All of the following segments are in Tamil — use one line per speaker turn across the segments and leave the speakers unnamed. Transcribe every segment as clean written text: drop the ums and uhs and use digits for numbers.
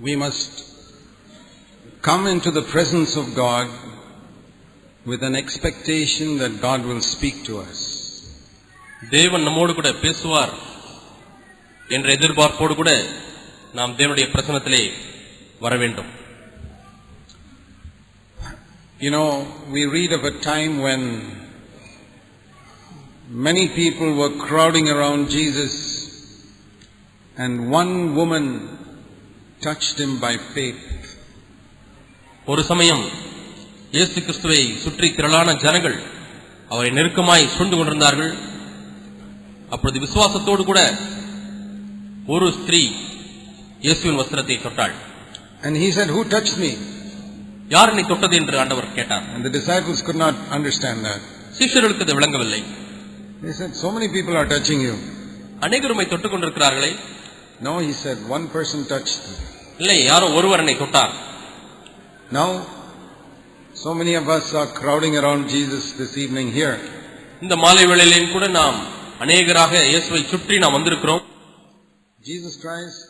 we must come into the presence of God with an expectation that God will speak to us.
தேவன் நம்மோடு கூட பேசுவார் என்ற எதிர்பார்ப்போடு கூட நாம் தேவனுடைய பிரசன்னத்திலே வர வேண்டும்.
You know, we read of a time when many people were crowding around Jesus and one woman touched him by faith.
ஒரு சமயம் இயேசு கிறிஸ்துவை சுற்றி திரளான ஜனங்கள் அவரை நெருக்கமாய் சூழ்ந்து கொண்டிருந்தார்கள். அப்பொழுது விசுவாசத்தோடு கூட ஒரு ஸ்திரீ இயேசுவின் வஸ்திரத்தை தொட்டாள்.
And he said, "Who touched me?"
யார் என்னை தொட்டது என்று ஆண்டவர் கேட்டார்.
And the disciples could not understand that.
சீஷர்களுக்கு அது விளங்கவில்லை.
They said, "So many people are touching you."
அநேகர் உம்மை தொட்டுக் கொண்டிருக்கிறார்களே.
No, he said, "One person touched me."
இல்லை, யாரோ ஒருவர் என்னை தொட்டார்.
Now, so many of us are crowding around Jesus this evening here.
இந்த மாலை வேளையிலும் கூட நாம் அநேகராக இயேசுவை சுற்றி நாம் வந்திருக்கிறோம்.
Jesus Christ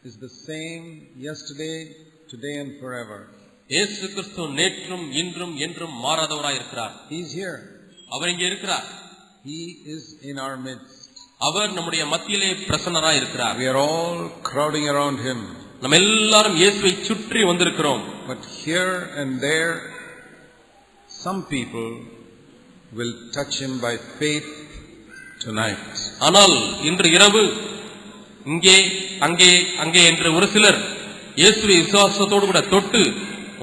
is the same yesterday, today and forever.
இயேசு கிறிஸ்து நேற்றும் இன்றும் என்றும் மாறாதவராய் இருக்கிறார்.
He is here.
அவர் இங்கே இருக்கிறார்.
He is in our midst.
அவர் நம்முடைய மத்தியிலே பிரசன்னராய் இருக்கிறார்.
We are all crowding around him.
நம்ம எல்லாரும் இயேசுவை சுற்றி வந்திருக்கிறோம்.
But here and there some people will touch him by faith tonight.
ஆனால் இன்று இரவு இங்கே அங்கே அங்கே என்று ஒரு சிலர் இயேசுவை விசுவாசத்தோடு கூட தொட்டு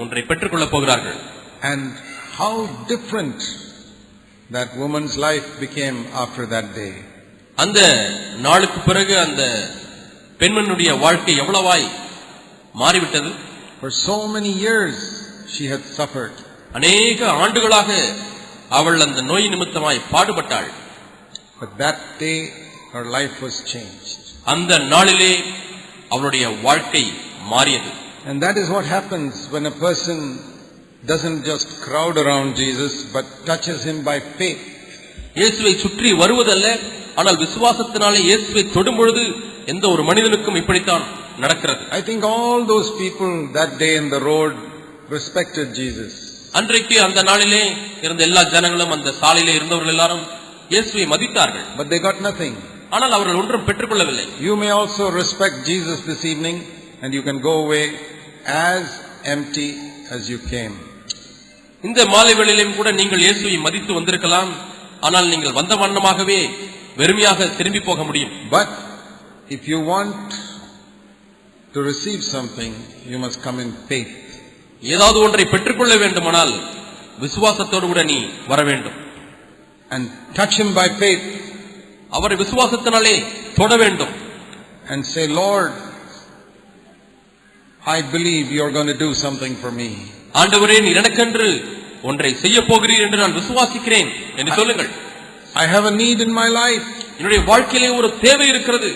ஒன்றை பெற்றுக் கொள்ளப் போகிறார்கள்.
And how different that woman's life became after that day.
அந்த நாளுக்கு பிறகு அந்த பெண்மணியுடைய வாழ்க்கை எவ்வளவாய் மாறிவிட்டது.
For so many years she had suffered.
அநேக ஆண்டுகளாக அவள் அந்த நோய் நிமித்தமாய் பாடுபட்டாள்.
But that day her life was changed.
அந்த நாளிலே அவளுடைய வாழ்க்கை மாறியது.
And that is what happens when a person doesn't just crowd around Jesus but touches him by faith.
இயேசுவை சுற்றி வருவதல்ல, ஆனால் விசுவாசத்தினாலே இயேசுவை தொடும் பொழுது எந்த ஒரு மனிதனுக்கும் இப்படித்தான் நடக்கிறது.
I think all those people that day in the road respected Jesus.
அன்றைக்கு அந்த நாளிலே இருந்த எல்லா ஜனங்களும் அந்த சாலையிலே இருந்தவர்கள் எல்லாரும் இயேசுவை மதித்தார்கள்.
But they got nothing.
ஆனால் அவர்கள் ஒன்றும் பெற்றுக்கொள்ளவில்லை.
You may also respect Jesus this evening and you can go away as empty as you came.
இந்த மாலை வேளையிலும் கூட நீங்கள் இயேசுவை மதித்து வந்திருக்கலாம், ஆனால் நீங்கள் வந்த வண்ணமாகவே வெறுமையாக திரும்பி போக முடியும்.
But if you want to receive something, you must come in faith.
ஏதாவது ஒன்றை பெற்றுக்கொள்ள வேண்டுமானால் விசுவாசத்தோடு கூட நீ வர வேண்டும்.
And touch him by faith.
அவரை விசுவாசத்தினாலே தொட வேண்டும்.
And say, "Lord, I believe you are going to do something for me."
ஆண்டவரே, நீர் எனக்கென்று ஒன்றை செய்ய போகிறீர் என்று நான் விசுவாசிக்கிறேன் என்று சொல்லுங்கள்.
I have a need in my life.
என்னுடைய வாழ்க்கையிலே ஒரு தேவை இருக்கிறது.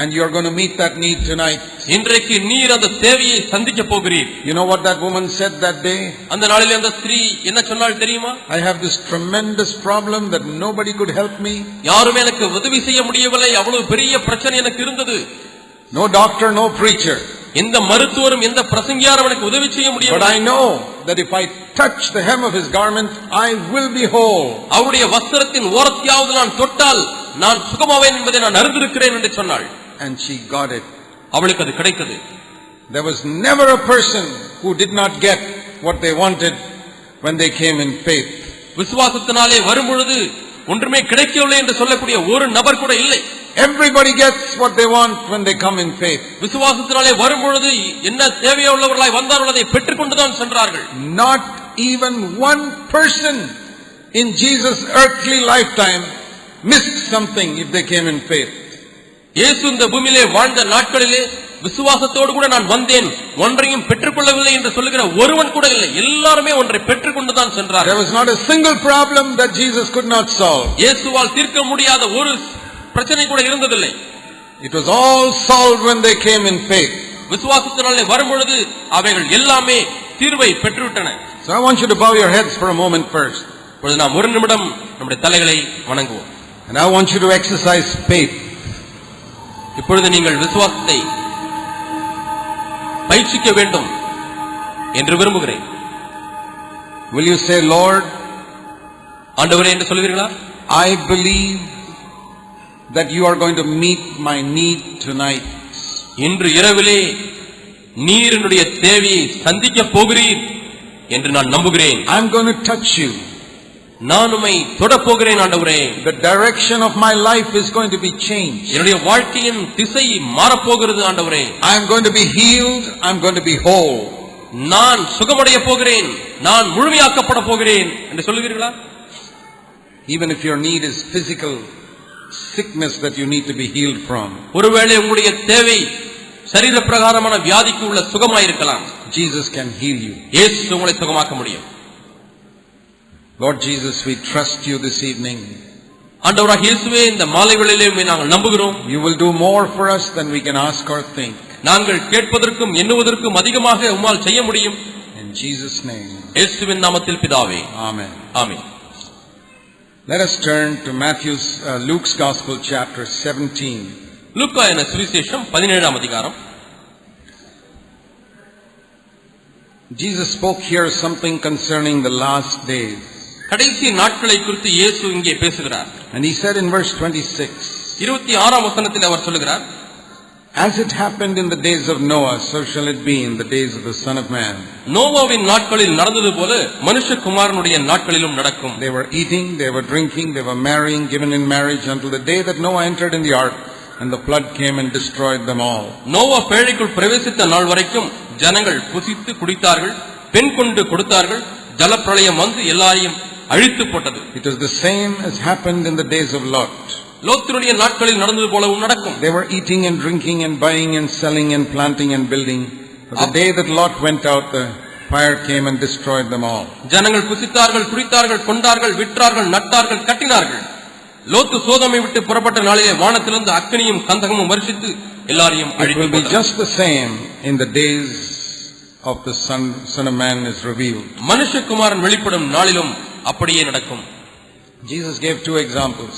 And you are going to meet that need tonight.
இன்றைக்கு நீர் அந்த தேவையை சந்திக்க போகிறீர்.
You know what that woman said that day?
அந்த நாளிலே அந்த ஸ்திரீ என்ன சொன்னாள் தெரியுமா?
I have this tremendous problem that nobody could help me.
யாரும் எனக்கு உதவி செய்ய முடியவில்லை, அவ்வளவு பெரிய பிரச்சனை எனக்கு இருந்தது.
No doctor, no preacher.
எந்த மருத்துவரும் எந்த பிரசங்கியாரும் எனக்கு உதவி செய்ய முடியவில்லை.
But I know that if I touch the hem of his garment, I will be whole.
அவருடைய வஸ்திரத்தின் ஓரத்தையாவது நான் தொட்டால் நான் சுகமாவேன் என்பதை நான் அறிந்திருக்கிறேன் என்று சொன்னாள்.
And she got it.
அவளுக்கு அது கிடைத்தது.
There was never a person who did not get what they wanted when they came in faith.
விசுவாசத்தினாலே வரும்பொழுது ஒன்றுமே கிடைக்கவில்லை என்று சொல்லக்கூடிய ஒரு நபர் கூட இல்லை.
Everybody gets what they want when they come in faith.
விசுவாசத்தினாலே வரும்பொழுது என்ன தேவையுள்ளவர்களாய் வந்தார்கள் அதை பெற்றுக்கொண்டுதான் சென்றார்கள்.
Not even one person in Jesus' earthly lifetime missed something if they came in faith.
இயேசு இந்த பூமியிலே வாழ்ந்த நாட்களிலே விசுவாசத்தோடு கூட நான் வந்தேன், ஒன்றையும் பெற்றுக்கொள்ளவில்லை என்று சொல்லுகிற ஒருவன் கூட இல்லை. எல்லாருமே ஒன்றை பெற்றுக்கொண்டுதான் சென்றார்கள்.
There was not a single problem that Jesus could not solve.
இயேசுவால் தீர்க்க முடியாத ஒரு பிரச்சனை கூட இருந்ததில்லை.
It was all solved when they came in faith.
விசுவாசத்தினாலே வரும்பொழுது அவைகள் எல்லாமே தீர்வை பெற்றுவிட்டன.
So I want you to bow your heads for a moment first.
இப்பொழுது நாம் ஒரு நிமிடம் நம்முடைய தலைகளை வணங்குவோம்.
And I want you to exercise faith.
இப்பொழுது நீங்கள் விசுவாசத்தை பயிற்சிக்க வேண்டும் என்று விரும்புகிறேன்.
Will you say, Lord,
ஆண்டவரே என்று சொல்வீர்களா?
I believe that you are going to meet my need tonight.
இன்று இரவிலே நீர் என்னுடைய தேவையை சந்திக்க போகிறீர் என்று நான் நம்புகிறேன்.
I'm going to touch you.
நான் உம்மை தொடப் போகிறேன் ஆண்டவரே.
The direction of my life is going to be changed.
என்னுடைய வாழ்க்கையின் திசை மாறப் போகிறது ஆண்டவரே.
I am going to be healed. I'm going to be whole.
நான் சுகமடைய போகிறேன், நான் முழுமையாக்கப்பட போகிறேன் என்று சொல்லுவீர்களா?
Even if your need is physical sickness that you need to be healed from.
ஒருவேளை உங்களுடைய தேவை சரீர பிரகாரமான வியாதிக்கு உள்ள சுகமாயிருக்கலாம்.
Jesus can heal you.
இயேசு உங்களை சுகமாக்க முடியும்.
Lord Jesus, we trust you this evening.
ஆண்டவராகிய இயேசுவே, இந்த மாலை வேளையிலே உம்மை நாங்கள் நம்புகிறோம்.
You will do more for us than we can ask or think.
நாங்கள் கேட்பதற்கும் எண்ணுவதற்கும் அதிகமாக உம்மால் செய்ய முடியும்.
In Jesus' name.
இயேசுவின் நாமத்தில் பிதாவே.
Amen.
Amen.
Let us turn to Luke's Gospel chapter 17.
லூக்கா என சுவிசேஷம் 17ஆம் அதிகாரம்.
Jesus spoke here something concerning the last days.
கடைசி நாட்களை குறித்து இயேசு இங்கே பேசுகிறார்.
And he said in verse 26,
26ஆம் வசனத்தில் அவர் சொல்கிறார்,
As it happened in the days of Noah, so shall it be in the days of the Son of Man.
நோவாவின் நாட்களில் நடந்தது போல மனுஷகுமாரனுடைய நாட்களிலும் நடக்கும்.
They were eating, they were drinking, they were marrying, given in marriage until the day that Noah entered in the ark and the flood came and destroyed them all.
Noah பேழைக்குள் பிரவேசித்த நாள் வரைக்கும் ஜனங்கள் புசித்து குடித்தார்கள், பெண் கொண்டு கொடுத்தார்கள், ஜலப்பிரளயம் வந்து எல்லாரையும் அழித்து போட்டது.
It was the same as happened in the days of Lot.
லோத்தினுடைய நாட்களில் நடந்தது போலவும் நடக்கும்.
They were eating and drinking and buying and selling and planting and building. But the day that Lot went out, the fire came and destroyed them all.
ஜனங்கள் புசித்தார்கள், குடித்தார்கள், கொண்டார்கள், விற்றார்கள், நட்டார்கள், கட்டினார்கள். லோத்து சோதோமை விட்டு புறப்பட்ட நாளிலே வானத்திலிருந்து அக்கினியும் கந்தகமும் வருஷித்து எல்லாரையும்
It will be
அழித்து
just the same in the days of the Son of Man is revealed.
மனுஷகுமாரன் வெளிப்படும் நாளிலும் அப்படியே நடக்கும்.
Jesus gave two examples.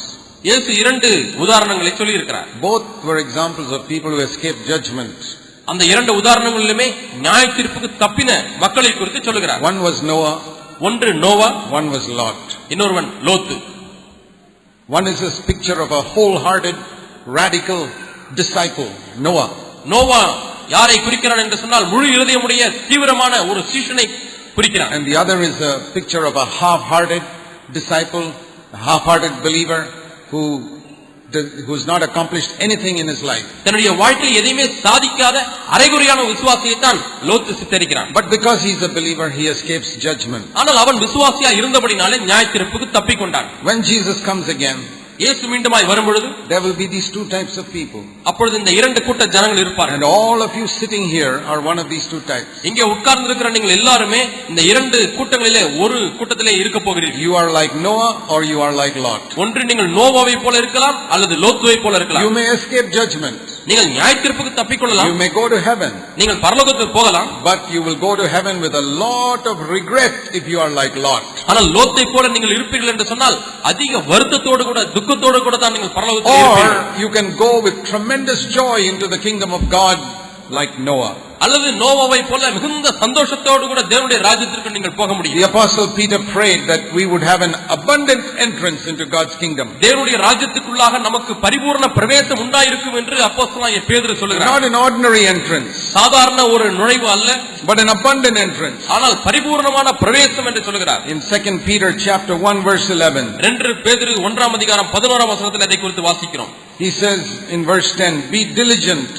இயேசு இரண்டு உதாரணங்களை சொல்லி இருக்கிறார்.
Both were examples of people who escaped judgment.
அந்த இரண்டு உதாரணங்களிலுமே நியாய தீர்ப்புக்கு தப்பின மக்களை குறித்து சொல்லுகிறார்.
One was Noah,
ஒன்று நோவா,
one was Lot.
இன்னொருவன் லோத்து.
One is a picture of a wholehearted radical disciple, Noah.
Noah யாரை குறிக்கிறான் என்று சொன்னால் முழு இருதயமுடைய தீவிரமான ஒரு சீஷனை குறிக்கிறான்.
And the other is a picture of a half-hearted disciple, a half-hearted believer who's not accomplished anything in his life.
தன்னுடைய வாழ்க்கையில் எதையுமே சாதிக்காத அரைகுறையான விசுவாசியை தான் லோத்து சித்தரிக்கிறான்.
But because he's a believer, he escapes judgment.
ஆனால் அவன் விசுவாசியா இருந்தபடினாலே நியாய தீர்ப்புக்கு தப்பிக்கொண்டான்.
When Jesus comes again,
இயேசு மீண்டுமாய் வரும்பொழுது
there will be these two types of people.
அப்பொழுது இந்த இரண்டு கூட்ட ஜனங்கள் இருப்பார்கள்.
And all of you sitting here are one of these two types.
இங்கே உட்கார்ந்து இருக்கிற நீங்கள் எல்லாரும் இந்த இரண்டு கூட்டங்களிலே ஒரு கூட்டத்திலே இருக்க போகிறீர்கள்.
You are like Noah or you are like Lot.
ஒன்று நீங்கள் நோவாவை போல இருக்கலாம் அல்லது லோத்துவை போல இருக்கலாம்.
You may escape judgment.
நீங்கள் நியாய தீர்ப்புக்கு தப்பிக்கொள்ளலாம்.
You may go to heaven.
நீங்கள் பரலோகத்துக்கு போகலாம்.
But you will go to heaven with a lot of regret if you are like Lot.
ஆனால் லோத்தை போல நீங்கள் இருப்பீர்கள் என்று சொன்னால் அதிக வருத்தத்தோடு கூட துக்கத்தோடு கூட தான் நீங்கள் பரலோகத்தில் இருப்பீர்கள்.
Or you can go with tremendous joy into the kingdom of God like Noah.
அல்லது நோவாவை போல மிகுந்த சந்தோஷத்தோடு கூட தேவனுடைய ராஜ்யத்திற்கு நீங்கள் போக முடியும்.
The apostle Peter prayed that we would have an abundant entrance into God's kingdom.
தேவனுடைய ராஜ்யத்துக்குள்ளாக நமக்கு பரிபூர்ண பிரவேசம் உண்டாயிருக்கும் என்று அப்போஸ்தலனாகிய பேதுரு சொல்கிறார்.
Not an ordinary entrance,
சாதாரண ஒரு நுழைவு அல்ல,
but an abundant entrance.
ஆனால் பரிபூர்ணமான பிரவேசம் என்று சொல்கிறார்.
In 2 Peter chapter 1 verse 11,
2 பேதுரு 1ஆம் அதிகாரம் 11ஆம் வசனத்தில் அதை குறித்து வாசிக்கிறோம்.
he says in verse 10, be diligent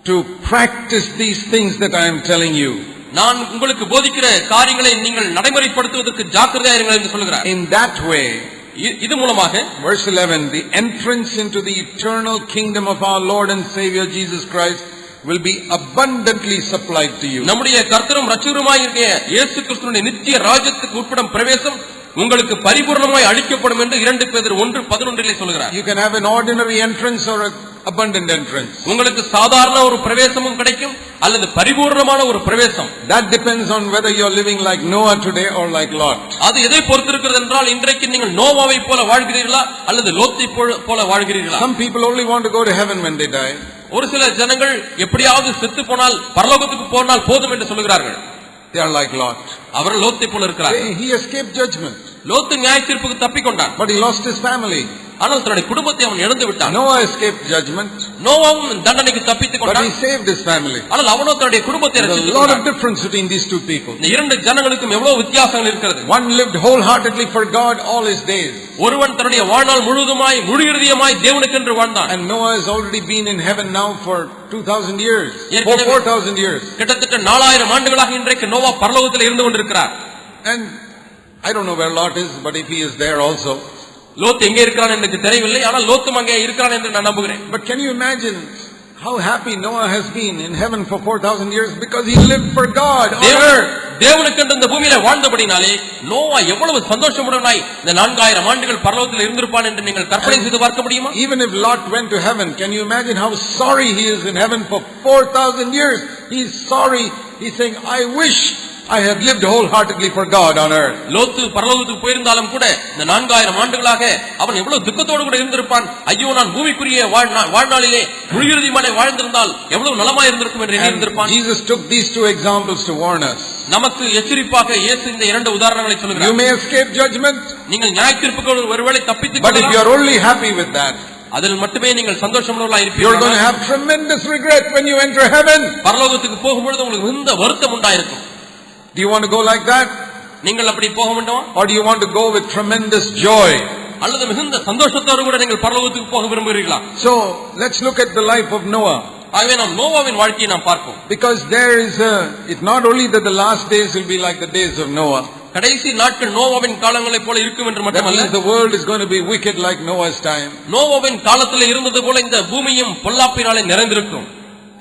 to practice these things that I am telling you.
நான் உங்களுக்கு போதிக்கிற காரியங்களை நீங்கள் நடைமுறைப்படுத்துவதற்கு ஜாக்கிரதையா இருங்கள் என்று சொல்கிறார்.
In that way,
இது மூலமாக
verse 11, the entrance into the eternal kingdom of our Lord and Savior Jesus Christ will be abundantly supplied to you.
நம்முடைய கர்த்தரும் இரட்சகருமாகிய இயேசு கிறிஸ்துவின் நித்திய ராஜ்யத்துக்கு உட்படும் பிரவேசம் உங்களுக்கு பரிபூர்ணமாய் அளிக்கப்படும் என்று 2 பேதுரு 1:11 சொல்கிறார்.
You can have an ordinary entrance or abundant entrance.
உங்களுக்கு சாதாரண ஒரு பிரவேசமும் கிடைக்கும் அல்லது பரிபூர்ணமான ஒரு பிரவேசம்.
That depends on whether you are living like Noah today or like Lot.
அது எதை பொறுத்திருக்கிறது என்றால் இன்றைக்கு நீங்கள் நோவாவை போல வாழ்கிறீர்களா அல்லது லோத்தை போல வாழ்கிறீர்களா?
Some people only want to go to heaven when they die.
ஒரு சில ஜனங்கள் எப்படியாவது செத்து போனால் பரலோகத்துக்கு போனால் போதும் என்று சொல்கிறார்கள்.
They are like Lot.
அவர் லோத்தை போல இருக்கிறார்.
He escaped judgment.
Lot நியாயத்தீர்ப்புக்கு தப்பிக்கொண்டான்.
But he lost his family.
ஆனால் தன்னுடைய குடும்பத்தை அவன் இழந்து விட்டான்.
Noah escaped judgment.
நோவாவும் தண்டனைக்கு தப்பித்துக் கொண்டான்.
But he saved his family.
ஆனால் அவனோ தன்னுடைய குடும்பத்தை ரட்சித்துக் கொண்டான்.
There's a lot of difference between these two people.
இந்த இரண்டு ஜனங்களுக்கும் எவ்வளவு வித்தியாசங்கள் இருக்கிறது.
One lived wholeheartedly for God all his days.
ஒருவன் தன்னுடைய வாழ்நாள் முழுவதுமாய் முழு இருதயமாய் தேவனுக்கென்று வாழ்ந்தான்.
And Noah has already been in heaven now for 2000 years. For 4000 years.
கிட்டத்தட்ட 4000 ஆண்டுகளாக இன்றைக்கு நோவா பரலோகத்தில் இருந்து கொண்டிருக்கிறார்.
And I don't know where Lot is, but if he is there also.
Lot எங்கே இருக்கிறான் எனக்கு தெரியவில்லை, ஆனால் லோத்தும் அங்கே இருக்கிறான் என்று நான் நம்புகிறேன்.
But can you imagine how happy Noah has been in heaven for 4000 years because he lived for God on earth.
தேவனுக்கென்று இந்த பூமியில வாழ்ந்தபடினாலே நோவா எவ்வளவு சந்தோஷமுடனாய் இந்த 4000 ஆண்டுகள் பரலோகத்தில் இருந்திருப்பான் என்று நீங்கள் கற்பனை செய்து பார்க்க முடியுமா?
Even if Lot went to heaven, can you imagine how sorry he is in heaven for 4000 years? He is sorry. He's saying, I wish I have lived wholeheartedly for God on earth.
லோத்து பரலோகத்துக்கு போயிருந்தாலும் கூட இந்த 4000 ஆண்டுகளாக அவன் எவ்வளவு துக்கத்தோடு கூட இருந்திருப்பான். ஐயோ நான் பூமிக்குரிய வாழ்நாளிலே முழுவதுமாய் வாழ்ந்திருந்தால் எவ்வளவு நலமாய் இருந்திருக்கும் என்று எண்ணியிருப்பான்.
Jesus took these two examples to warn us.
நமக்கு எச்சரிப்பாக இயேசு இந்த இரண்டு உதாரணங்களை சொல்கிறார்.
You may escape judgment.
நீங்கள் நியாயத்தீர்ப்புக்கு ஒருவேளை தப்பித்துக்
But if you are only happy with that,
அதில் மட்டுமே நீங்கள் சந்தோஷமுள்ளவர்களாக
you are
இருப்பீர்கள்.
going to have tremendous regret when you enter heaven.
பரலோகத்துக்கு போகும்போது உங்களுக்கு மிகுந்த வருத்தம் உண்டாயிருக்கும்.
Do you want to go like that?
நீங்கள் அப்படி போக வேண்டுமா?
Or do you want to go with tremendous joy?
அல்லது மிகுந்த சந்தோஷத்தோடு கூட நீங்கள் பரலோகத்துக்கு போக விரும்புகிறீர்களா?
So let's look at the life of Noah.
ஆகவே நாம் நோவாவின் வாழ்க்கையை நாம் பார்ப்போம்.
Because there is it's not only that the last days will be like the days of Noah.
கடைசி நாட்கள் நோவாவின் காலங்களைப் போல இருக்கும் என்று மட்டுமல்ல,
the world is going to be wicked like Noah's time.
நோவாவின் காலத்தில் இருந்தது போல இந்த பூமியும் பொல்லாப்பினாலே நிறைந்திருக்கும்.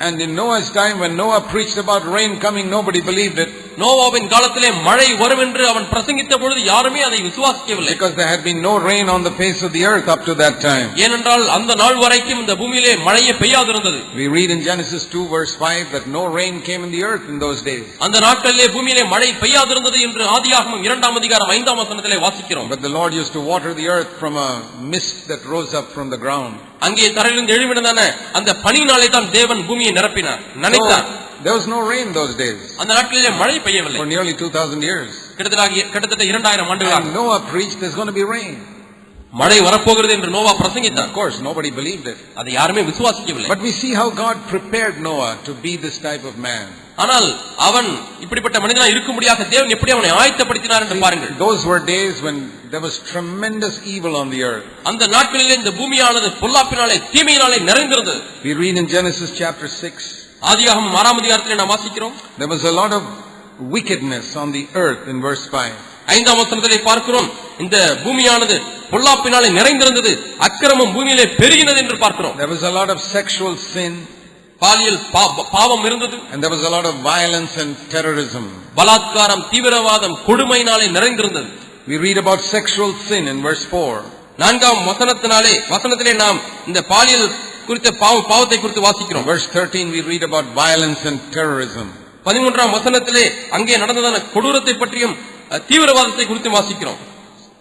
And in Noah's time, when Noah preached about rain coming, nobody believed it.
நோவாவின் காலத்திலே மழை வரும் என்று அவன் பிரசங்கித்த பொழுது யாருமே அதை விசுவாசிக்கவில்லை.
Because there had been no rain on the face of the earth up to that time.
ஏனென்றால் அந்த நாள் வரைக்கும் இந்த பூமியிலே மழையே பெய்யாதிருந்தது.
We read in Genesis 2 verse 5 that no rain came in the earth in those days.
அந்த நாட்களிலே பூமியிலே மழை பெய்யாதிருந்தது என்று ஆதியாகமம் 2ஆம் அதிகாரம் 5ஆம் வசனத்திலே வாசிக்கிறோம்.
But the Lord used to water the earth from a mist that rose up from the ground.
அங்கே தரையிலிருந்து எழும்பினதான அந்த பனினாலே தான் தேவன் பூமியை நிரப்பினார், நனைத்தார்.
There was no rain those days.
அந்த நாட்களிலே மழை பெய்யவில்லை.
For nearly 2000 years.
கிட்டத்தட்ட 2000 ஆண்டுகளாக.
And Noah preached there's going to be rain.
மழை வரப்போகிறது என்று Noah பிரசங்கித்தார்.
Of course nobody believed it.
அதை யாருமே விசுவாசிக்கவில்லை.
But we see how God prepared Noah to be this type of man.
ஆனால் அவன் இப்படிப்பட்ட மனிதனாக இருக்கும்படியாக தேவன் எப்படி அவனை ஆயத்தப்படுத்தினார் என்று பாருங்கள்.
Those were days when there was tremendous evil on the earth.
அந்த நாட்களிலே இந்த பூமியானது பொல்லாப்பினாலே தீமையினாலே நிறைந்திருந்தது.
We read in Genesis chapter 6.
ஆதியாகமம் 6ஆம் அதிகாரத்திலே நாம் வாசிக்கிறோம்.
There was a lot of wickedness on the earth in verse 5.
5ஆம் வசனத்திலே பார்க்கிறோம், இந்த பூமியானது பொல்லாப்பினாலே நிறைந்திருந்தது, அக்கிரமம் பூமியிலே பெருகினது என்று பார்க்கிறோம்.
There was a lot of sexual sin.
பாலியல் பாவம் இருந்தது.
And there was a lot of violence and terrorism.
பலாத்காரம், தீவிரவாதம், கொடுமையினாலே நிறைந்திருந்தது.
We read about sexual sin in verse 4.
4ஆம் வசனத்திலே நாம் இந்த பாலியல் குறித்த பாவத்தை குறித்து வாசிக்கிறோம்.
Verse 13 we read about violence and terrorism.
13ஆம் வசனத்திலே அங்கே நடந்ததான கொடூரத்தை பற்றியும் தீவிரவாதத்தை குறித்து வாசிக்கிறோம்.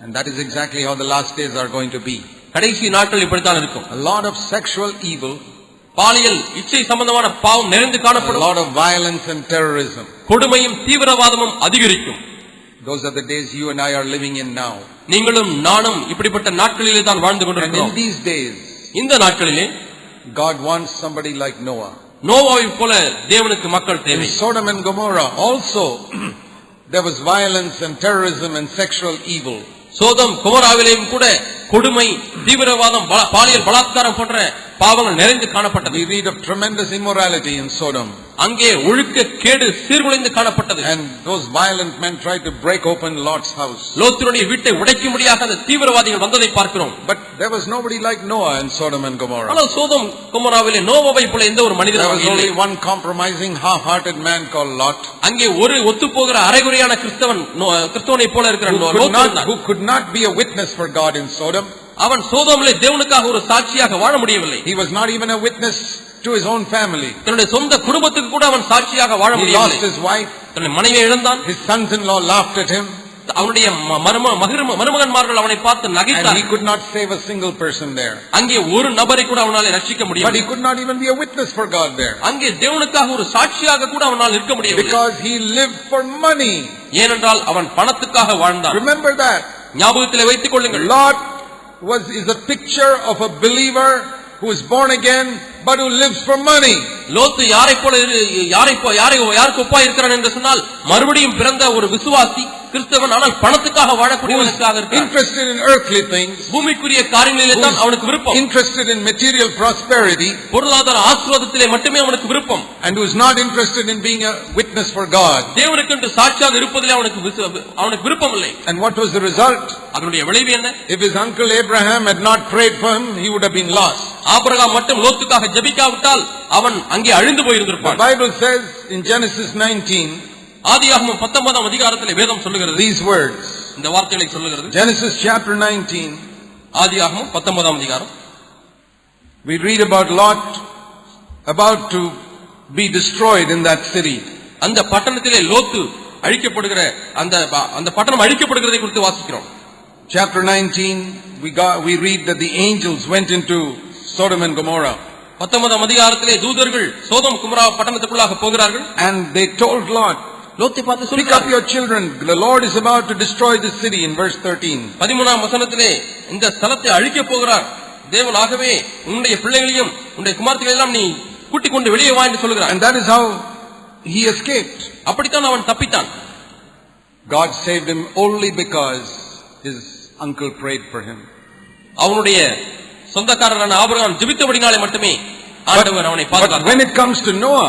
And that is exactly how the last days are going to be.
கடைசி நாட்கள் இப்படித்தான் இருக்கும்.
A lot of sexual evil,
பாலியல் இச்சை சம்பந்தமான பாவம் நிறைந்து காணப்படும்.
a lot of violence and terrorism.
கொடுமையும் தீவிரவாதமும் அதிகரிக்கும்.
Those are the days you and I are living in now.
நீங்களும் நானும் இப்படிப்பட்ட நாட்களிலே தான் வாழ்ந்து கொண்டிருக்கிறோம்.
And in these days
இந்த நாட்களிலே
God wants somebody like Noah.
நோவாவை போல தேவனுக்கு மக்கள் தேவை.
In Sodom and Gomorrah also there was violence and terrorism and sexual evil.
சோதம் கொமோராவிலேயும் கூட கொடுமை, தீவிரவாதம், பாலியல் பலாத்காரம் போன்ற பாவங்கள் நிறைந்து காணப்பட்டது.
We read of tremendous immorality in Sodom.
அங்கே ஒழுக்க கேடு சீர்குலைந்து காணப்பட்டது.
And those violent men tried to break open Lot's house.
லோத்தினுடைய வீட்டை உடைக்கும்படியாக அந்த தீவிரவாதிகள் வந்ததை பார்க்கிறோம்.
But there was nobody like Noah in Sodom and Gomorrah.
ஆனால் சோதம் கொமோராவிலே நோவாவை போல எந்த ஒரு மனிதனும்
There was
இல்லை.
only one compromising half-hearted man called Lot.
அங்கே ஒரு ஒத்துப்போகிற அரைகுறையான கிறிஸ்தவனை போல இருக்கிற
who could not be a witness for God in Sodom.
அவன் சோதோமிலே தேவனுக்காக ஒரு சாட்சியாக வாழ முடியவில்லை.
He was not even a witness to his own family.
தன்னுடைய சொந்த குடும்பத்துக்கு கூட அவன் சாட்சியாக வாழ
He
முடியவில்லை.
lost his wife.
தன்னுடைய மனைவியை இழந்தான்.
His sons-in-law laughed at him.
அவனுடைய மருமகன்மார்கள் அவனை பார்த்து
And
நகைத்தார்கள்.
he could not save a single person there.
அங்கே ஒரு நபரை கூட அவனால ரட்சிக்க
But
முடியவில்லை.
he could not even be a witness for God there.
அங்கே தேவனுக்காக ஒரு சாட்சியாக கூட அவனால் இருக்க முடியவில்லை.
Because he lived for money.
ஏனென்றால் அவன் பணத்துக்காக வாழ்ந்தான்.
Remember that.
ஞாபகத்திலே வைத்துக் கொள்ளுங்கள்.
Lot is a picture of a believer who is born again but who lives for money.
லோத்து யாருக்கு ஒப்பா இருக்கிறான் என்று சொன்னால் மறுபடியும் பிறந்த ஒரு விசுவாசி கிறிஸ்தவன், ஆனால் பணத்துக்காக வாழக்கூடியவனுக்காக இருக்கிறான்.
Interested in earthly things,
பூமிக்குரிய காரியங்களிலே தான் அவனுக்கு விருப்பம்.
interested in material prosperity,
பொருளாதார ஆசீர்வாதத்திலே மட்டுமே அவனுக்கு விருப்பம்.
and who is not interested in being a witness for God.
தேவனுக்கு என்று சாட்சியாக இருப்பதிலே அவனுக்கு விருப்பம் இல்லை.
And what was the result?
அதனுடைய விளைவு என்ன?
If his uncle Abraham had not prayed for him, he would have been lost.
Abraham மட்டும் லோத்துக்காக ஜெபிக்காவிட்டால் அவன் அங்கே அழிந்து போயிருந்திருப்பான்.
The Bible says in Genesis 19,
ஆதியாகமம் 19ஆம் அதிகாரத்திலே வேதம் சொல்லுகிறது
these words.
இந்த வார்த்தைகளை சொல்லுகிறது.
Genesis chapter 19.
ஆதியாகமம் 19ஆம் அதிகாரம்.
We read about Lot about to be destroyed in that city.
அந்த பட்டணத்திலே லோத்து அழிக்கப்படுகிற அந்த பட்டணம் அழிக்கப்படுகிறதை குறித்து வாசிக்கிறோம்.
Chapter 19, we read that the angels went into Sodom and Gomorrah.
19ஆம் அதிகாரத்திலே தூதர்கள் சோதோம் குமோரா பட்டணத்துக்குள்ளாக போகிறார்கள்.
And they told Lot,
லோத்தை பார்த்து
pick up your children, the Lord is about to destroy this city, in verse 13.
13ஆம் வசனத்திலே இந்த ஸ்தலத்தை அழிக்க போகிறார் தேவன், ஆகவே உன்னுடைய பிள்ளைகளையும் உன்னுடைய குமார்த்திகளை எல்லாம் நீ கூட்டிக் கொண்டு வெளியே வா என்று சொல்கிறார்.
And that is how he escaped.
அப்படித்தான் அவன் தப்பித்தான்.
God saved him only because his uncle prayed for him.
அவனுடைய சொந்தக்காரரான ஆபிரகாம் ஜெபித்தபடினாலே மட்டுமே ஆண்டவர் அவனை பாதுகாத்தார்.
But when it comes to Noah,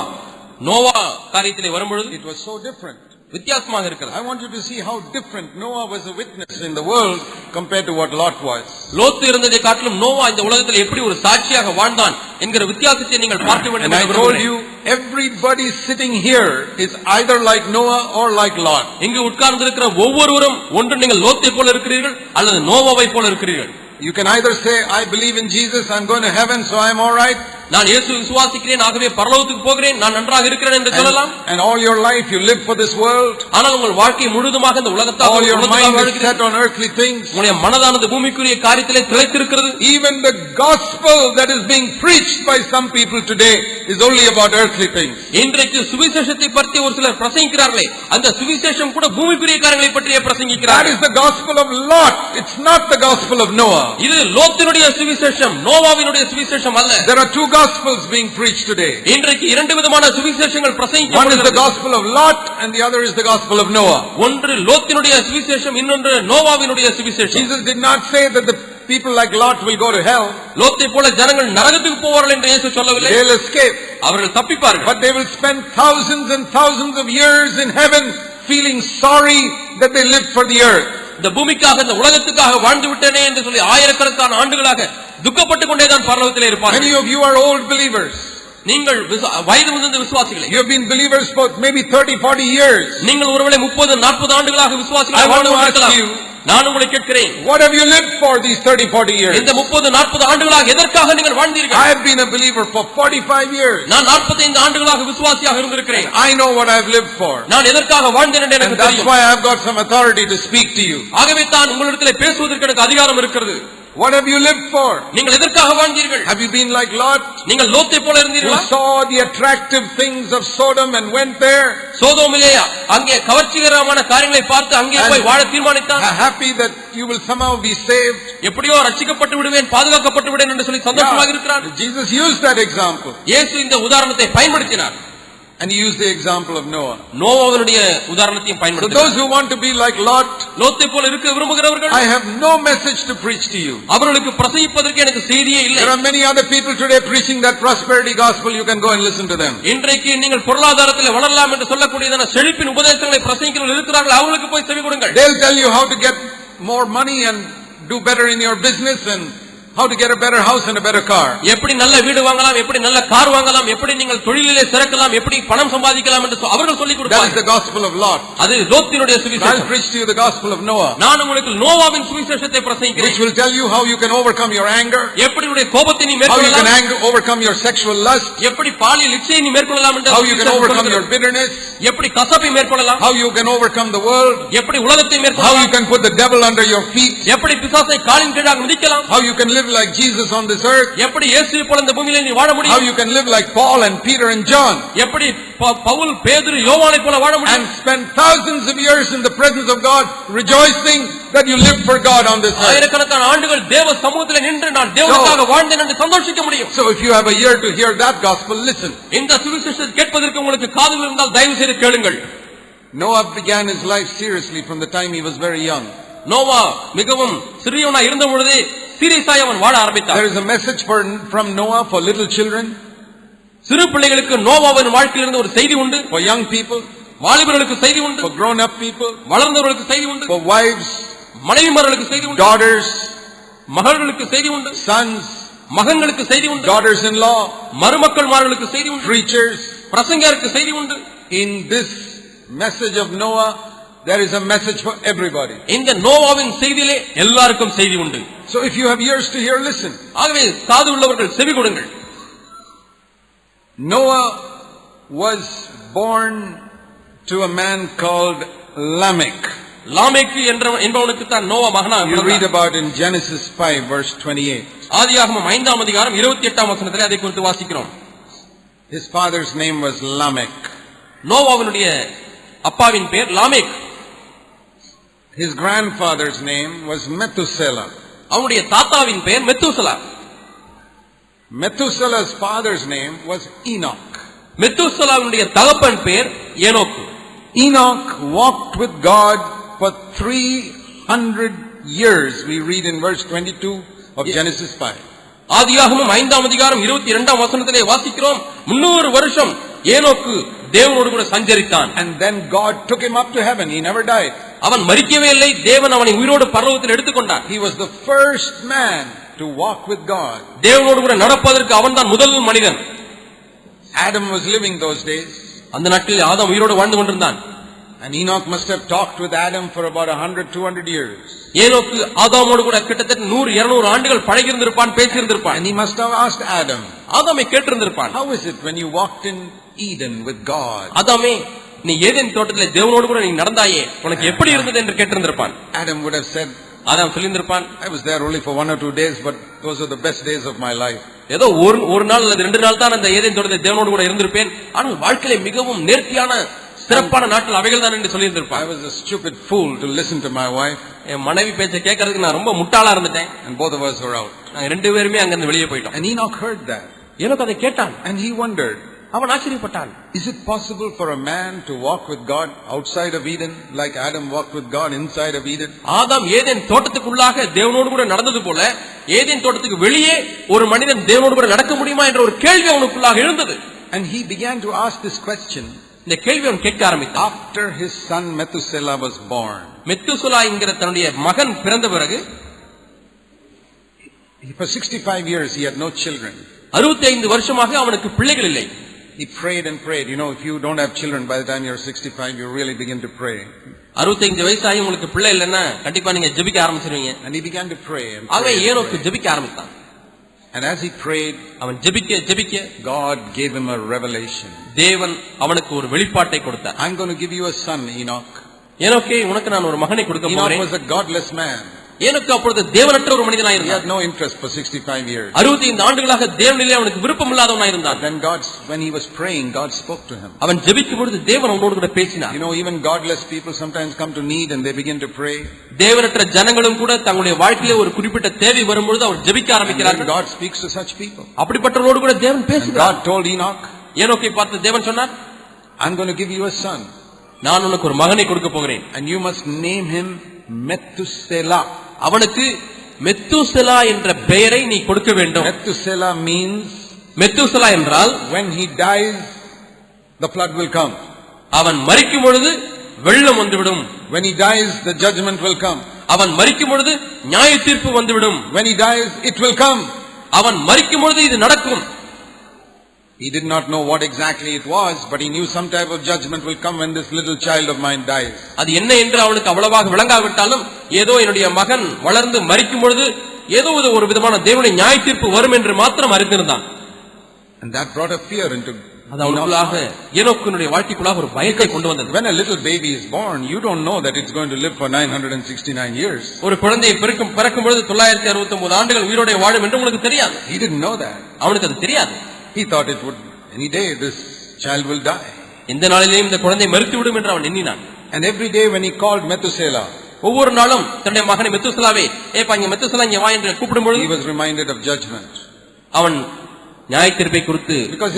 Noah காரியத்திலே வரும்பொழுது
it was so different.
வித்தியாசமாக இருக்கிறது.
I want you to see how different Noah was a witness in the world compared to what Lot was.
லோத்து இருந்ததை காட்டிலும் நோவா இந்த உலகத்தில் எப்படி ஒரு சாட்சியாக வாழ்ந்தான் என்கிற வித்தியாசத்தை நீங்கள் பார்க்க வேண்டும்.
And I told you, everybody sitting here is either like Noah or like Lot.
இங்கு உட்கார்ந்து இருக்கிற ஒவ்வொருவரும் ஒன்று நீங்கள் லோத்தை போல இருக்கிறீர்கள் அல்லது நோவாவை போல இருக்கிறீர்கள்.
You can either say, I believe in Jesus, I'm going to heaven, so I'm all right.
நான் இயேசு விசுவாசிக்கிறேன், ஆகவே பரலோகத்துக்கு போகிறேன், நான் நன்றாக இருக்கிறேன் என்று சொல்லலாம்.
And all your life you live for this world.
ஆனால் உங்கள் வாழ்க்கை முழுதுமாக இந்த உலகத்தால்
all your mind is set on earthly things.
உங்களுடைய மனதானது பூமிக்குரிய காரியத்திலே திளைத்திருக்கிறது.
Even the gospel that is being preached by some people today is only about earthly things.
இன்றைக்கு சுவிசேஷத்தை பற்றி ஒரு சிலர் பிரசங்கிக்கிறார்களே, அந்த சுவிசேஷம் கூட பூமிக்குரிய காரியங்களை பற்றியே பிரசங்கிக்கிறார்கள்.
That is the gospel of Lot. It's not the gospel of Noah.
இது லோத்தினுடைய சுவிசேஷம், நோவாவினுடைய சுவிசேஷம் அல்ல.
There are two gospels being preached today.
இன்றைக்கு இரண்டு விதமான சுவிசேஷங்கள் பிரசங்கிக்கப்படுகிறது.
One is the gospel of Lot and the other is the gospel of Noah.
ஒன்று லோத்தினுடைய சுவிசேஷம், இன்னொன்று நோவாவினுடைய சுவிசேஷம்.
Jesus did not say that the people like Lot will go to hell.
லோத்தை போல ஜனங்கள் நரகத்துக்கு போவார்கள் என்று இயேசு சொல்லவில்லை.
They will escape.
அவர்கள் தப்பிப்பார்கள்.
But they will spend thousands and thousands of years in heaven feeling sorry that they lived for the earth.
இந்த பூமிக்காக இந்த உலகத்துக்காக வாழ்ந்து விட்டேனே என்று சொல்லி ஆயிரக்கணக்கான ஆண்டுகளாக துக்கப்பட்டுக் கொண்டேதான் பரலோகத்திலே இருப்பார்கள்.
Many of you are old believers.
நீங்கள் வயது முதிர்ந்த விசுவாசிகளே.
You have been believers for maybe 30-40 years.
நீங்கள் ஒருவேளை 30-40 ஆண்டுகளாக விசுவாசிகளாக வாழ்ந்து கொண்டிருக்கலாம். நான் உங்களை கேட்கிறேன்,
what have you lived for these 30-40 years?
இந்த 30-40 ஆண்டுகளாக எதற்காக நீங்கள் வாழ்ந்தீர்கள்?
I have been a believer for 45 years.
நான் 45 ஆண்டுகளாக விசுவாசியாக இருந்திருக்கிறேன்.
I know what I have lived for.
நான் எதற்காக வாழ்ந்தேன் என்று எனக்கு தெரியும்.
That's why I have got some authority to speak to you.
ஆகவே தான் உங்களிடத்தில் பேசுவதற்கு எனக்கு அதிகாரம் இருக்கிறது.
What have you lived for?
நீங்கள் எதற்காக வாழ்ந்தீர்கள்?
Have you been like Lot?
நீங்கள் லோத்தை போல இருந்தீர்களா?
Who saw the attractive things of Sodom and went there?
சோதோமிலே அங்கே கவர்ச்சிகரமான காரியங்களை பார்த்து அங்கே போய் வாழ தீர்மானித்தான்.
Happy that you will somehow be saved.
எப்படியோ ரட்சிக்கப்பட்டு விடுவேன், பாதுகாக்கப்பட்டு விடுவேன் என்று சொல்லி சந்தோஷமாக இருக்கிறார்.
Jesus used that example.
இயேசு இந்த உதாரணத்தை பயன்படுத்தினார்.
And he used the example of Noah.
நோவாவினுடைய உதாரணத்தையும் பயன்படுத்தினார்.
So those who want to be like Lot,
லோத்தை போல இருக்க விரும்புகிறவர்கள்,
I have no message to preach to you.
அவர்களுக்கு பிரசங்கிப்பதற்கு எனக்கு செய்தியே இல்லை.
There are many other people today preaching that prosperity gospel. You can go and listen to them.
இன்றைக்கு நீங்கள் பொருளாதாரத்தில் வளரலாம் என்று சொல்லக்கூடியதான செழிப்பின் உபதேசங்களை பிரசங்கிக்கிறவர்கள் இருக்கிறார்கள். அவர்களுக்கு போய் செவி கொடுங்கள்.
They'll tell you how to get more money and do better in your business and how to get a better house and a better car.
எப்படி நல்ல வீடு வாங்கலாம், எப்படி நல்ல கார் வாங்கலாம், எப்படி நீங்கள் தொழிலிலே சிறக்கலாம், எப்படி பணம் சம்பாதிக்கலாம் என்று அவர்கள் சொல்லிக்
That is
கொடுப்பார்கள்.
the gospel of Lot.
அது லோத்தினுடைய
I'll
சுவிசேஷம்.
preach to you the gospel of Noah,
நான் உங்களுக்கு நோவாவின் சுவிசேஷத்தை
which
பிரசங்கிக்கிறேன்.
will tell you how you can overcome your anger,
எப்படி உடைய கோபத்தை நீ
how you can
மேற்கொள்ளலாம்,
overcome your sexual lust,
எப்படி பாலியல் இச்சையை நீ மேற்கொள்ளலாம் என்று
how you can overcome your bitterness,
எப்படி கசப்பை மேற்கொள்ளலாம்,
how you can overcome the world,
எப்படி உலகத்தை
how you
மேற்கொள்ளலாம்,
can put the devil under your feet,
எப்படி பிசாசை காலின் கீழாக மிதிக்கலாம்,
how you can live like Jesus on this earth,
எப்படி இயேசுவை போல இந்த பூமியிலே நீ வாழ
how
முடியும்,
you can live like Paul and Peter and John,
எப்படி பவுல் பேதுரு யோவானை போல வாழ முடியும்,
and spend thousands of years in the presence of God rejoicing that you live for God on this earth.
ஆயிரக்கணக்கான ஆண்டுகள் தேவ சமூகத்திலே நின்று நான் தேவனுக்காக வாழ்ந்தேன் என்று சந்தோஷிக்க முடியும்.
So if you have a year to hear that gospel, listen.
இந்த சுவிசேஷத்தை கேட்பதற்கு உங்களுக்கு காதுகள் இருந்தால் தயவு செய்து கேளுங்கள்.
Noah began his life seriously from the time he was very young.
Noah மிகவும் சிறியவனாய் இருந்த பொழுதே சீரியஸாய் அவன் வாழ ஆரம்பித்தான்.
There is a message from Noah for little children,
சிறு பிள்ளைகளுக்கு நோவாவின் வாழ்க்கையிலிருந்து ஒரு செய்தி உண்டு,
for young people,
வாலிபர்களுக்கு செய்தி உண்டு,
for grown up people,
வளர்ந்தவர்களுக்கு செய்தி உண்டு,
for wives,
மனைவிமார்களுக்கு செய்தி உண்டு,
daughters,
மகள்களுக்கு செய்தி உண்டு,
sons,
மகன்களுக்கு செய்தி உண்டு,
daughters-in-law,
மருமக்கள்மார்களுக்கு செய்தி உண்டு,
preachers.
பிரசங்கியாருக்கு செய்தி உண்டு.
In this message of Noah, there is a message for everybody.
இந்த நோவாவின் செய்தியிலே எல்லாருக்கும் செய்தி உண்டு.
So if you have ears to hear, listen.
ஆகவே காது உள்ளவர்கள் செவி கொடுங்கள்.
Noah was born to a man called Lamech.
லாமேக்கு என்பவனுக்கு தான் நோவா மகனாக
You read
பிறந்தான்.
about in Genesis 5 verse 28.
ஆதியாகமம் 5ஆம் அதிகாரம் 28ஆம் வசனத்திலே அதை குறித்து வாசிக்கிறோம்.
His father's name was Lamech.
நோவாவினுடைய அப்பாவின் பேர் லாமேக்.
His grandfather's name was Methuselah.
அவனுடைய தாத்தாவின் பெயர் Methuselah.
Methuselah's father's name was Enoch.
மெத்தூசலாவினுடைய தகப்பன் பெயர் ஏனோக்கு.
Enoch walked with God for 300 years. We read in verse 22 of Genesis 5.
ஆதியாகமம் 5ஆம் அதிகாரம் 22ஆம் வசனத்திலே வாசிக்கிறோம், 300 வருஷம் ஏனோக்கு தேவனோடு கூட சஞ்சரித்தான்.
And then God took him up to heaven. He never died.
அவன் மரிக்கவே இல்லை, தேவன் அவனை உயிரோடு பரலோகத்தில் எடுத்துக்கொண்டார்.
He was the first man to walk with God.
தேவனோடு கூட நடப்பதற்கு அவன்தான் முதல் மனிதன்.
Adam was living those days.
அந்த நாட்களில் ஆதாம் உயிரோடு வாழ்ந்து கொண்டிருந்தான்.
And Enoch must have talked with Adam for about 100-200 years.
ஏனோக்கு ஆதாமோடு கூட கிட்டத்தட்ட 100-200 ஆண்டுகள் பழகி இருந்திருப்பான், பேசி இருந்திருப்பான்.
And he must have asked Adam,
ஆதாமை கேட்டிருந்திருப்பான்,
how is it when you walked in Eden with God?
ஆதாமே, நீ ஏதேன் தோட்டத்திலே தேவனோடு கூட நீ நடந்தாயே, உனக்கு எப்படி இருந்தது என்று கேட்டிருந்திருப்பான்.
Adam would have said,
Adam சொல்லியிருந்திருப்பான்,
I was there only for 1 or 2 days, but those are the best days of my life.
ஏதோ ஒரு நாள் அல்லது 2 நாள் தான் அந்த ஏதேன் தோட்டத்தில் தேவனோடு கூட இருந்திருப்பேன், ஆனால் வாழ்க்கையிலே மிகவும் நேர்த்தியான சிறப்பான நாட்கள் அவைகள் தான் என்று சொல்லியிருந்திருப்பான்.
I was a stupid fool to listen to my wife.
என் மனைவி பேச்சை கேட்கறதுக்கு நான் ரொம்ப முட்டாளா இருந்துட்டேன்.
And both of us were out.
நாங்க 2 பேருமே அங்கிருந்து வெளியே போயிட்டோம்.
And Enoch heard that.
எனக்கு அதை கேட்டான்.
And he wondered,
அவன் ஆச்சரியப்பட்டான்.
is it possible for a man to walk with God outside of Eden like Adam walked with God inside of Eden?
ஆதாம் ஏதேன் தோட்டத்துக்குள்ளாக தேவனோடு கூட நடந்தது போல ஏதேன் தோட்டத்துக்கு வெளியே ஒரு மனிதன் தேவனோடு கூட நடக்க முடியுமா என்ற ஒரு கேள்வி அவனுக்குள்ளாக எழுந்தது.
And he began to ask this question
இந்த கேள்வி அவன் கேட்க ஆரம்பித்தான்.
after his son Methuselah was born.
Methuselah என்கிற தன்னுடைய மகன் பிறந்த பிறகு
For 65 years he had no children.
65 வருஷமாக அவனுக்கு பிள்ளைகள் இல்லை.
He prayed and prayed. You know, if you don't have children by the time you're 65, you really begin to pray.
65 வயசாகி உங்களுக்கு பிள்ளை இல்லைன்னா கண்டிப்பா நீங்க ஜெபிக்க ஆரம்பிச்சிருவீங்க.
And he began to pray.
ஆக ஏனோக்கு ஜெபிக்க ஆரம்பித்தான்.
And as he prayed,
அவன் ஜெபிக்க
God gave him a revelation.
தேவன் அவனுக்கு ஒரு வெளிப்பாட்டை கொடுத்தார்.
I'm going to give you a son, Enoch.
ஏனோக்கே, உனக்கு நான் ஒரு மகனை கொடுக்க
Enoch
போறேன்.
was a godless man.
ஏனோக்கு அப்பொழுது தேவனற்ற ஒரு மனிதனாய்
He had
இருந்தான்.
no interest for 65 years.
65 ஆண்டுகளாக தேவனிலே அவனுக்கு விருப்பம் இல்லாதவனாய் இருந்தான்.
Then when he was praying, God spoke to him.
அவன் ஜெபிக்கும் பொழுது தேவன் அவனோடு கூட பேசினார்.
You know, even godless people sometimes come to need and they begin to pray.
தேவனற்ற ஜனங்களும் கூட தங்களுடைய வாழ்க்கையிலே ஒரு குறிப்பிட்ட தேவை வரும்பொழுது அவர் ஜெபிக்க ஆரம்பிக்கிறார்கள்.
God speaks to such people.
அப்படிப்பட்டவரோடு கூட தேவன் பேசுகிறார்.
God told Enoch,
ஏனோக்கை பார்த்து தேவன் சொன்னார்,
I'm going to give you a son.
நான் உனக்கு ஒரு மகனை கொடுக்க போகிறேன்.
And you must name him Methuselah.
அவனுக்கு மெத்துசலா என்ற பெயரை நீ கொடுக்க வேண்டும்.
Methuselah means
மெத்துசலா என்றால்
when he dies the flood will come.
அவன் மரிக்கும் பொழுது வெள்ளம் வந்துவிடும்.
When he dies the judgment will come.
அவன் மரிக்கும் பொழுது நியாய தீர்ப்பு வந்துவிடும்.
When he dies, it will come.
அவன் மரிக்கும் பொழுது இது நடக்கும்.
He did not know what exactly it was, but he knew some type of judgment will come when this little child of mine dies.
அது என்ன என்று அவனுக்கு அவ்வளவாக விளங்காவிட்டாலும் ஏதோ என்னுடைய மகன் வளர்ந்து மரிக்கும் பொழுது ஏதோ ஒரு விதமான தேவனுடைய நியாய தீர்ப்பு வரும் என்று மாத்திரம் அறிந்திருந்தான்.
And that brought a fear into
ஏனோக்கினுடைய வாழ்க்கைக்குள்ளாக ஒரு பயத்தை கொண்டு வந்தது.
When a little baby is born, you don't know that it's going to live for 969 years.
ஒரு குழந்தை பிறக்கும் பொழுது 969 ஆண்டுகள் உயிரோட வாழும் என்று உங்களுக்கு தெரியாது.
He didn't know that.
அவனுக்கு அது தெரியாது.
He thought it would any day this child will die.
இந்த நாளிலேயும் இந்த குழந்தை மரித்து விடும் என்று அவன் எண்ணினான்.
And every day when he called Methuselah,
ஒவ்வொரு நாளும் தன்னுடைய மகனை மெத்துசலாவே ஏப்பா இங்க மெத்துசலா இங்க வா என்று கூப்பிடும்போது
he was reminded of judgment.
அவன் நியாய தீர்ப்பை குறித்து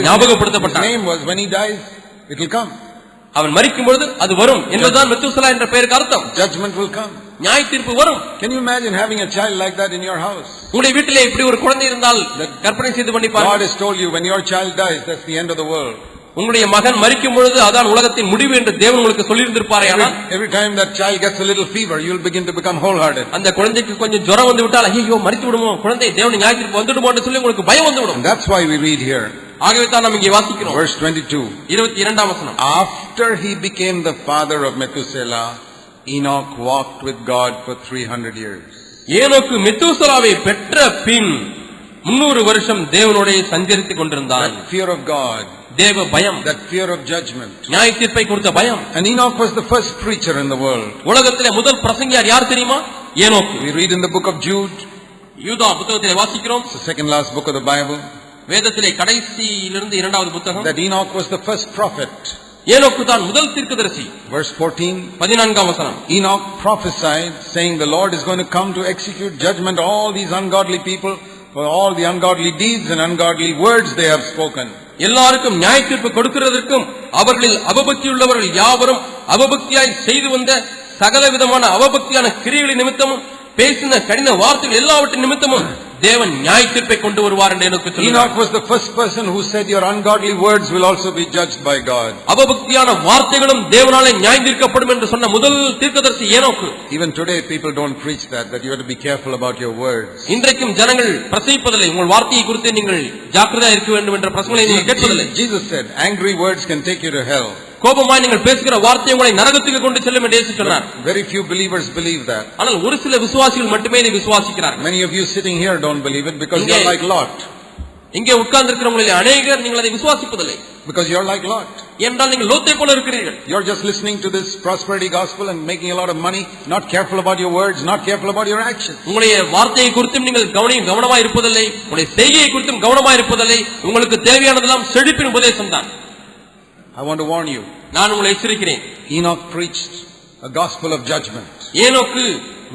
ஞாபகப்படுத்தப்பட்டான்.
His name was when he dies it will come.
அவன் மரிக்கும் பொழுது அது வரும் என்பதுதான் மெத்துசலா என்ற பெயருக்கு அர்த்தம்.
Judgment will come.
நியாய தீர்ப்பு வரும்.
Can you imagine having a child like that in your house?
உங்களுடைய வீட்டிலே இப்படி ஒரு குழந்தை இருந்தால் கற்பனை செய்து பண்ணி பாருங்க.
God has told you when your child dies that's the end of the world.
உங்களுடைய மகன் மரிக்கும் பொழுது அதான் உலகத்தின் முடிவு என்று தேவன் உங்களுக்கு சொல்லி இருந்திருப்பாரே. ஆனால்
every time that child gets a little fever you will begin to become wholehearted.
அந்த குழந்தைக்கு கொஞ்சம் ஜுரம் வந்து விட்டால் ஐயோ மரித்து விடுமோ குழந்தை தேவனுடைய நியாய தீர்ப்பு வந்துடுமோ என்று சொல்லி உங்களுக்கு பயம் வந்து விடும்.
That's why we read here.
ஆகவே தான் நாம் இங்கே வாசிக்கிறோம்.
Verse 22.
22ஆம் வசனம்.
After he became the father of Methuselah, Enoch walked with God for 300 years.
ஏனோக்கு மெத்துசலாவை பெற்ற பின் 300 வருஷம் தேவனோடு சஞ்சரித்துக் கொண்டிருந்தான்.
That fear of God,
தேவ பயம்,
that fear of judgment.
நியாய தீர்ப்பை குறித்த பயம்.
And Enoch was the first preacher in the world.
உலகத்திலே முதல் பிரசங்கியார் யார் தெரியுமா? ஏனோக்கு.
We read in the book of Jude.
யூதா புத்தகத்திலே வாசிக்கிறோம்.
It's the second last book of the Bible.
வேதத்திலே கடைசியிலிருந்து இரண்டாவது புத்தகம்.
That Enoch was the first prophet.
ஏனோக்கு தான் முதல் தீர்க்கதரிசி.
Verse 14.
14ஆம் வசனம்.
Enoch prophesied saying the Lord is going to come to execute judgment all these ungodly people for all the ungodly deeds and ungodly words they have spoken.
எல்லாருக்கும் நியாய தீர்ப்பு கொடுக்கிறதற்கும் அவர்களில் அவபக்தி உள்ளவர்கள் யாவரும் அவபக்தியாய் செய்து வந்த சகல விதமான அவபக்தியான கிரியைகளின் நிமித்தமும் பேசின கடின வார்த்தைகள் எல்லாவற்றின் நிமித்தமும் தேவன் நியாய தீர்ப்பை கொண்டு வருவார் என்று எனக்கு சொல்லுகிறார்.
Enoch was the first person who said your ungodly words will also be judged by God.
அவபக்தியான வார்த்தைகளும் தேவனாலே நியாயம் தீர்க்கப்படும் என்று சொன்ன முதல் தீர்க்கதரிசி ஏனோக்கு.
Even today people don't preach that you have to be careful about your words.
இன்றைக்கும் ஜனங்கள் பிரசங்கிப்பதில்லை உங்கள் வார்த்தையை குறித்து நீங்கள் ஜாக்கிரதையாக இருக்க வேண்டும் என்ற பிரசங்களை நீங்கள் கேட்பதில்லை.
Jesus said angry words can take you to hell.
கோபமாய் நீங்கள் பேசுகிற வார்த்தை உங்களை நரகத்துக்கு கொண்டு செல்லும் என்று இயேசு சொன்னார்.
Very few believers believe that.
ஆனால் ஒரு சில விசுவாசிகள் மட்டுமே இதை விசுவாசிக்கிறார்கள்.
Many of you sitting here don't believe it because you are like Lot.
இங்கே உட்கார்ந்திருக்கிறவங்களில் அநேகர் நீங்கள் அதை விசுவாசிப்பதில்லை.
Because you are like Lot.
என்றால் நீங்கள் லோத்தை போல இருக்கிறீர்கள்.
You are just listening to this prosperity gospel and making a lot of money, not careful about your words, not careful about your actions.
உங்களுடைய வார்த்தையை குறித்தும் நீங்கள் கவனமாய் இருப்பதில்லை, உங்களுடைய செய்கையை குறித்தும் கவனமாய் இருப்பதில்லை. உங்களுக்கு தேவையானதெல்லாம் செழிப்பின் உபதேசம் தான்.
I want to warn you.
நான் உங்களை எச்சரிக்கிறேன்.
Enoch preached a gospel of judgment.
ஏனோக்கு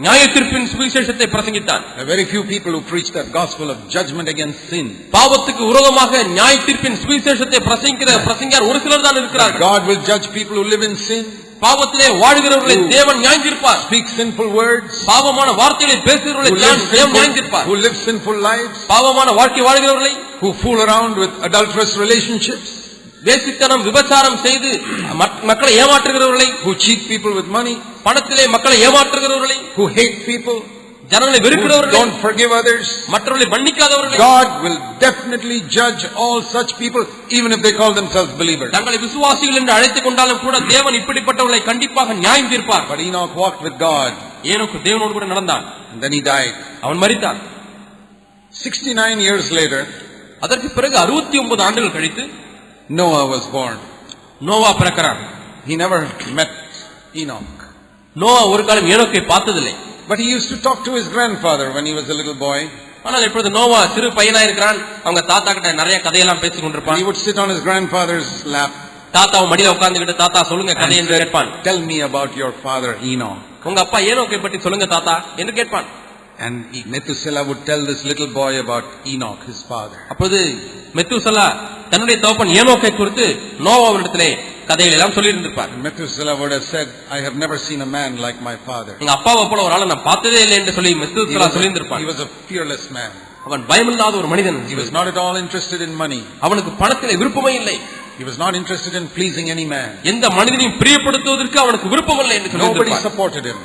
நியாய தீர்ப்பின் சுவிசேஷத்தை பிரசங்கித்தான்.
Very few people who preach that gospel of judgment against sin.
பாவத்துக்கு விரோதமாக நியாய தீர்ப்பின் சுவிசேஷத்தை பிரசங்கிக்கிற பிரசங்கியார் ஒரு சிலர் தான் இருக்கிறார்கள்.
God will judge people who live in sin.
பாவத்திலே வாழ்கிறவர்களை தேவன் நியாயம் தீர்ப்பார்.
Speak sinful words.
பாவமான வார்த்தைகளை பேசுகிறவர்களை தேவன் நியாயம் தீர்ப்பார்.
Who live sinful lives.
பாவமான வாழ்க்கை வாழ்கிறவர்களை
who fool around with adulterous relationships.
வேசித்தனம் விபச்சாரம் செய்து மக்களை ஏமாற்றுகிறவர்களை,
who cheat people with money,
பணத்திலே மக்களை ஏமாற்றுகிறவர்களை,
who hate people,
ஜனங்களை வெறுக்கிறவர்களை,
don't forgive others,
மற்றவர்களை மன்னிக்காதவர்களை,
God will definitely judge all such people even if they call themselves believers.
தங்களை விசுவாசிகள் என்று அழைத்துக் கொண்டாலும் கூட தேவன் இப்படிப்பட்டவர்களை கண்டிப்பாக நியாயம் தீர்ப்பார்.
But Enoch walked with God.
ஏனோக்கு தேவனோடு கூட நடந்தான்.
And then he died.
அவன் மரித்தான்.
69 years later,
அதற்கு பிறகு 69 ஆண்டுகள் கழித்து
Noah was born.
நோவா பிறக்கிறான்.
He never met Enoch.
Noah ஒரு காலம் ஏனோக்கை பார்த்ததில்லை.
But he used to talk to his grandfather when he was a little boy.
ஆனால் இப்பொழுது நோவா சிறு பையனா இருக்கிறான். அவங்க தாத்தா கிட்ட நிறைய கதையெல்லாம் பேசிக் கொண்டிருப்பான்.
He would sit on his grandfather's lap.
தாத்தாவை மடியில உட்கார்ந்துகிட்டு தாத்தா சொல்லுங்க கதை என்று கேட்பான்.
Tell me about your father Enoch.
உங்க அப்பா ஏனோக்கை பற்றி சொல்லுங்க தாத்தா என்று கேட்பான்.
And Methuselah would tell this little boy about Enoch, his father.
அப்போது மெத்துசலா தன்னுடைய தகப்பன் ஏனோக்கை குறித்து நோவாவிடத்திலே கதைகள் எல்லாம் சொல்லி இருந்திருப்பார்.
Methuselah would have said, I have never seen a man like my father.
எங்க அப்பாவை போல ஒரு ஆளை நான் பார்த்ததே இல்லை என்று சொல்லி மெத்துசலா சொல்லி இருந்திருப்பார்.
He was a fearless man.
அவன் பயமில்லாத ஒரு மனிதன்.
He was not at all interested in money.
அவனுக்கு பணத்திலே விருப்பமே இல்லை.
He was not interested in pleasing any man.
எந்த மனிதனையும் பிரியப்படுத்துவதற்கு அவனுக்கு விருப்பம் இல்லை என்று சொல்லி
Nobody supported him.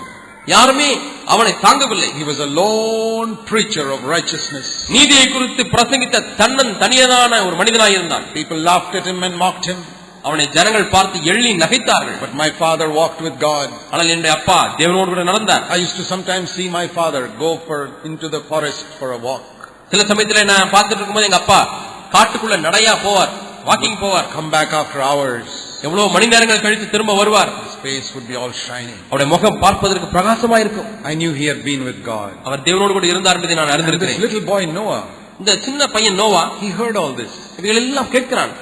யாருமே அவனை தாங்கவில்லை.
He was a lone preacher of righteousness.
நீதியை குறித்து பிரசங்கித்த தனியனான ஒரு மனிதனாய் இருந்தான்.
People laughed at him and mocked him.
அவனை ஜனங்கள் பார்த்து எள்ளி நகைத்தார்கள்.
But my father walked with God.
ஆனால் என்னுடைய அப்பா தேவனோடு கூட நடந்தார்.
I used to sometimes see my father go into the forest for a walk.
சில சமயத்துல நான் பார்த்துட்டு இருக்கும்போது எங்க அப்பா காட்டுக்குள்ள நடையா போவார், வாக்கிங் போவார்.
Come back after hours.
எவ்வளவு மணி நேரங்கள் கழித்து திரும்ப வருவார்.
His face would be all shining.
அவருடைய முகம் பார்ப்பதற்கு பிரகாசமா இருக்கும்.
I knew he had been with God.
அவர் தேவனோடு கூட இருந்தார் என்பதை நான் அறிந்திருக்கிறேன்.
This little boy Noah,
இந்த சின்ன பையன் Noah,
he heard all this.
இவைகள் எல்லாம் கேட்கிறான்.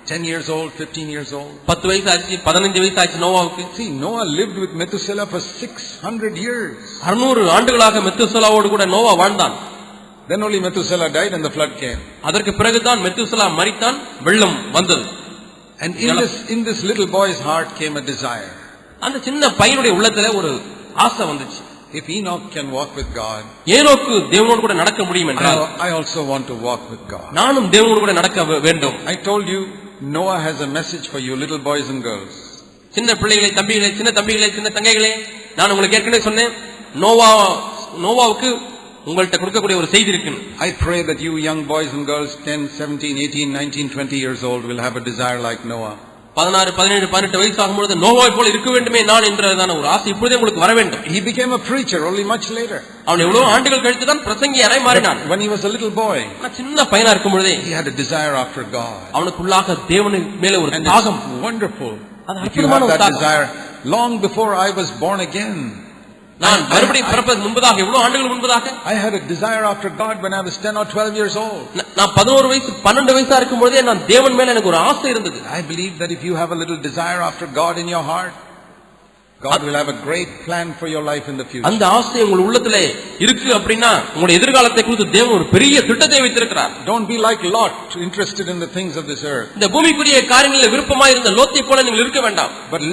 10 years old, 15 years old.
10 வயசு ஆச்சு, 15 வயசு ஆச்சு நோவாவுக்கு.
See, Noah lived with Methuselah for 600 years.
600 ஆண்டுகளாக மெத்துசலாவோடு கூட நோவா வாழ்ந்தான்.
Then only Methuselah died and the flood came.
அதற்கு பிறகுதான் மெத்துசலா மரித்தான், வெள்ளம் வந்தது.
And in this little boy's heart came a desire.
அந்த சின்ன பையனுடைய உள்ளத்துல ஒரு ஆசை வந்துச்சு.
If Enoch can walk with God,
ஏனோக்கு தேவனோடு கூட நடக்க முடியும் என்றால்
I also want to walk with God.
நானும் தேவனோடு கூட நடக்க வேண்டும்.
I told you Noah has a message for you, little boys and girls.
சின்ன பிள்ளைகளே, தம்பிகளே, சின்ன தம்பிகளே, சின்ன தங்கைகளே, நான் உங்களுக்கு ஏற்கனவே சொன்னேன், நோவாவுக்கு உங்கள்ட்ட கொடுக்கக்கூடிய ஒரு செய்தி இருக்கு.
I pray that you young boys and girls 10, 17, 18, 19, 20 years old will have a desire like Noah.
16, 17, 18 வயசு ஆகும்போது நோவாவை போல இருக்க வேண்டுமே நான் என்றதான ஒரு ஆசை இப்பொழுதே உங்களுக்கு வர வேண்டும்.
He became a preacher only much later.
அவன் எவ்வளவு ஆண்டுகள் கழித்து தான் பிரசங்கியாய் மாறினான்.
When he was a little boy,
சின்ன பையனா இருக்கும் பொழுதே
he had a desire after God.
அவனுக்குள்ளாக தேவனின் மேல ஒரு தாகம்.
Wonderful. If you have that desire, long before I was born again,
நான் மறுபடியும் பிறப்பதற்கு முன்பதாக எவ்வளவு ஆண்டுகள் முன்பதாக
I had a desire after God when I was 10 or 12 years old.
நான் 11 வயசு 12 வயசா இருக்கும் பொழுதே நான் தேவன் மேல எனக்கு ஒரு ஆசை இருந்தது.
I believe that if you have a little desire after God in your heart, God will have a great plan for your life in the future.
அந்த ஆசை உங்கள் உள்ளத்திலே இருக்கு அப்படினா உங்களுடைய எதிர்காலத்தை குறித்து தேவன் ஒரு பெரிய திட்டத்தை வைத்திருக்கிறார்.
Don't be like Lot, interested in the things of this earth.
இந்த பூமிக்குரிய காரியங்களில் விருப்பமாய் இருந்த லோத்தை போல நீங்கள் இருக்க வேண்டாம்.
But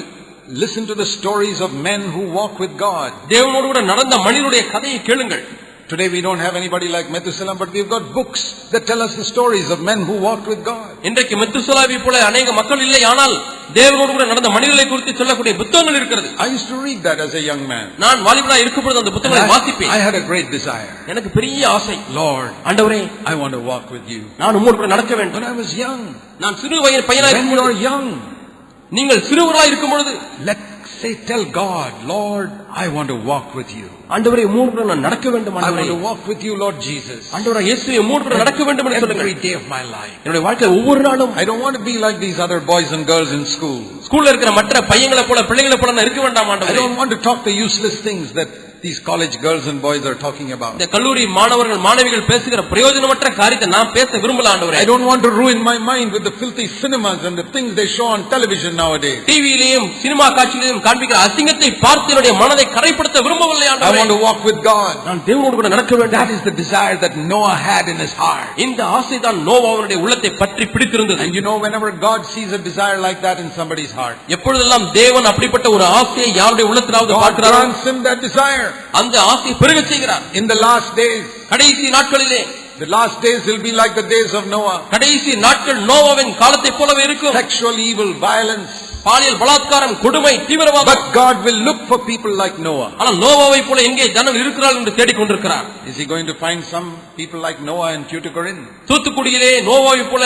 listen to the stories of men who walk with God.
தேவனோடு கூட நடந்த மனிதனுடைய கதையை கேளுங்கள்.
Today we don't have anybody like Methuselah, but we've got books that tell us the stories of men who walked with God.
இன்றைக்கு மெத்துசலாவை போல अनेक மக்கள் இல்லை, ஆனால் தேவனோடு கூட நடந்த மனிதர்களை குறித்து சொல்லக்கூடிய புத்தகங்கள் இருக்கிறது.
I used to read that as a young man.
நான் வாலிபனா இருக்கும்போது அந்த புத்தகங்களை வாசிப்பேன்.
I had a great desire.
எனக்கு பெரிய ஆசை.
Lord,
ஆண்டவரே,
I want to walk with you.
நான் உம்மோடு கூட நடக்க வேண்டும்.
When I was young,
நான் சிறு வயது பையனாய்
when you are young,
நீங்கள் சிறுவர்களாய் இருக்கும் பொழுது
tell God, Lord, I want to walk with you.
ஆண்டவரே, உம்மோடு கூட நான் நடக்க வேண்டும்.
I want to walk with you, Lord Jesus.
ஆண்டவரே இயேசுவே, உம்மோடு கூட நடக்க வேண்டும் என்று சொல்லுங்கள்.
Every day of my life.
என்னுடைய வாழ்க்கையில ஒவ்வொரு நாளும்
I don't want to be like these other boys and girls in school.
ஸ்கூல்ல இருக்கிற மற்ற பையங்களை போல பிள்ளைகளை போல நான் இருக்க வேண்டாம் ஆண்டவரே.
I don't want to talk the useless things that these college girls and boys are talking about.
இந்த கல்லூரி மாணவர்கள் மாணவிகள் பேசுகிற பிரயோஜனமற்ற காரியத்தை நான் பேச விரும்பல ஆண்டவரே.
I don't want to ruin my mind with the filthy cinemas and the things they show on television nowadays.
டிவியிலேயும் சினிமா காட்சிகளிலும் காண்பிக்கிற அசிங்கத்தை பார்த்து என்னுடைய மனதை கரைப்படுத்த விரும்பவில்லை ஆண்டவரே.
I want to walk with God.
நான் தேவனோடு கூட நடக்க வேண்டும்.
That is the desire that Noah had in his heart.
இந்த ஆசை தான் நோவாவுடைய உள்ளத்தை பற்றி பிடித்திருந்தது.
And you know, whenever God sees a desire like that in somebody's heart,
எப்பொழுதெல்லாம் தேவன் அப்படிப்பட்ட ஒரு ஆசையை யாருடைய உள்ளத்திலாவது பார்க்கிறாரோ,
God grants him that desire.
அந்த ஆசை பெருகச் செய்கிறார்.
In the last days,
கடைசி நாட்களிலே,
the last days will be like the days of Noah.
கடைசி நாட்கள் நோவாவின் காலத்தைப் போலவே இருக்கும்.
Sexual evil, violence,
பாலியல் பலாத்காரம், கொடுமை, தீவிரவாதம்.
But God will look for people like Noah.
ஆனால் நோவாவை போல எங்கே ஜனங்கள் இருக்கிறார்கள் என்று தேடிக் கொண்டிருக்கிறார்.
Is he going to find some people like Noah in Tuticorin?
தூத்துக்குடியிலே நோவாவை போல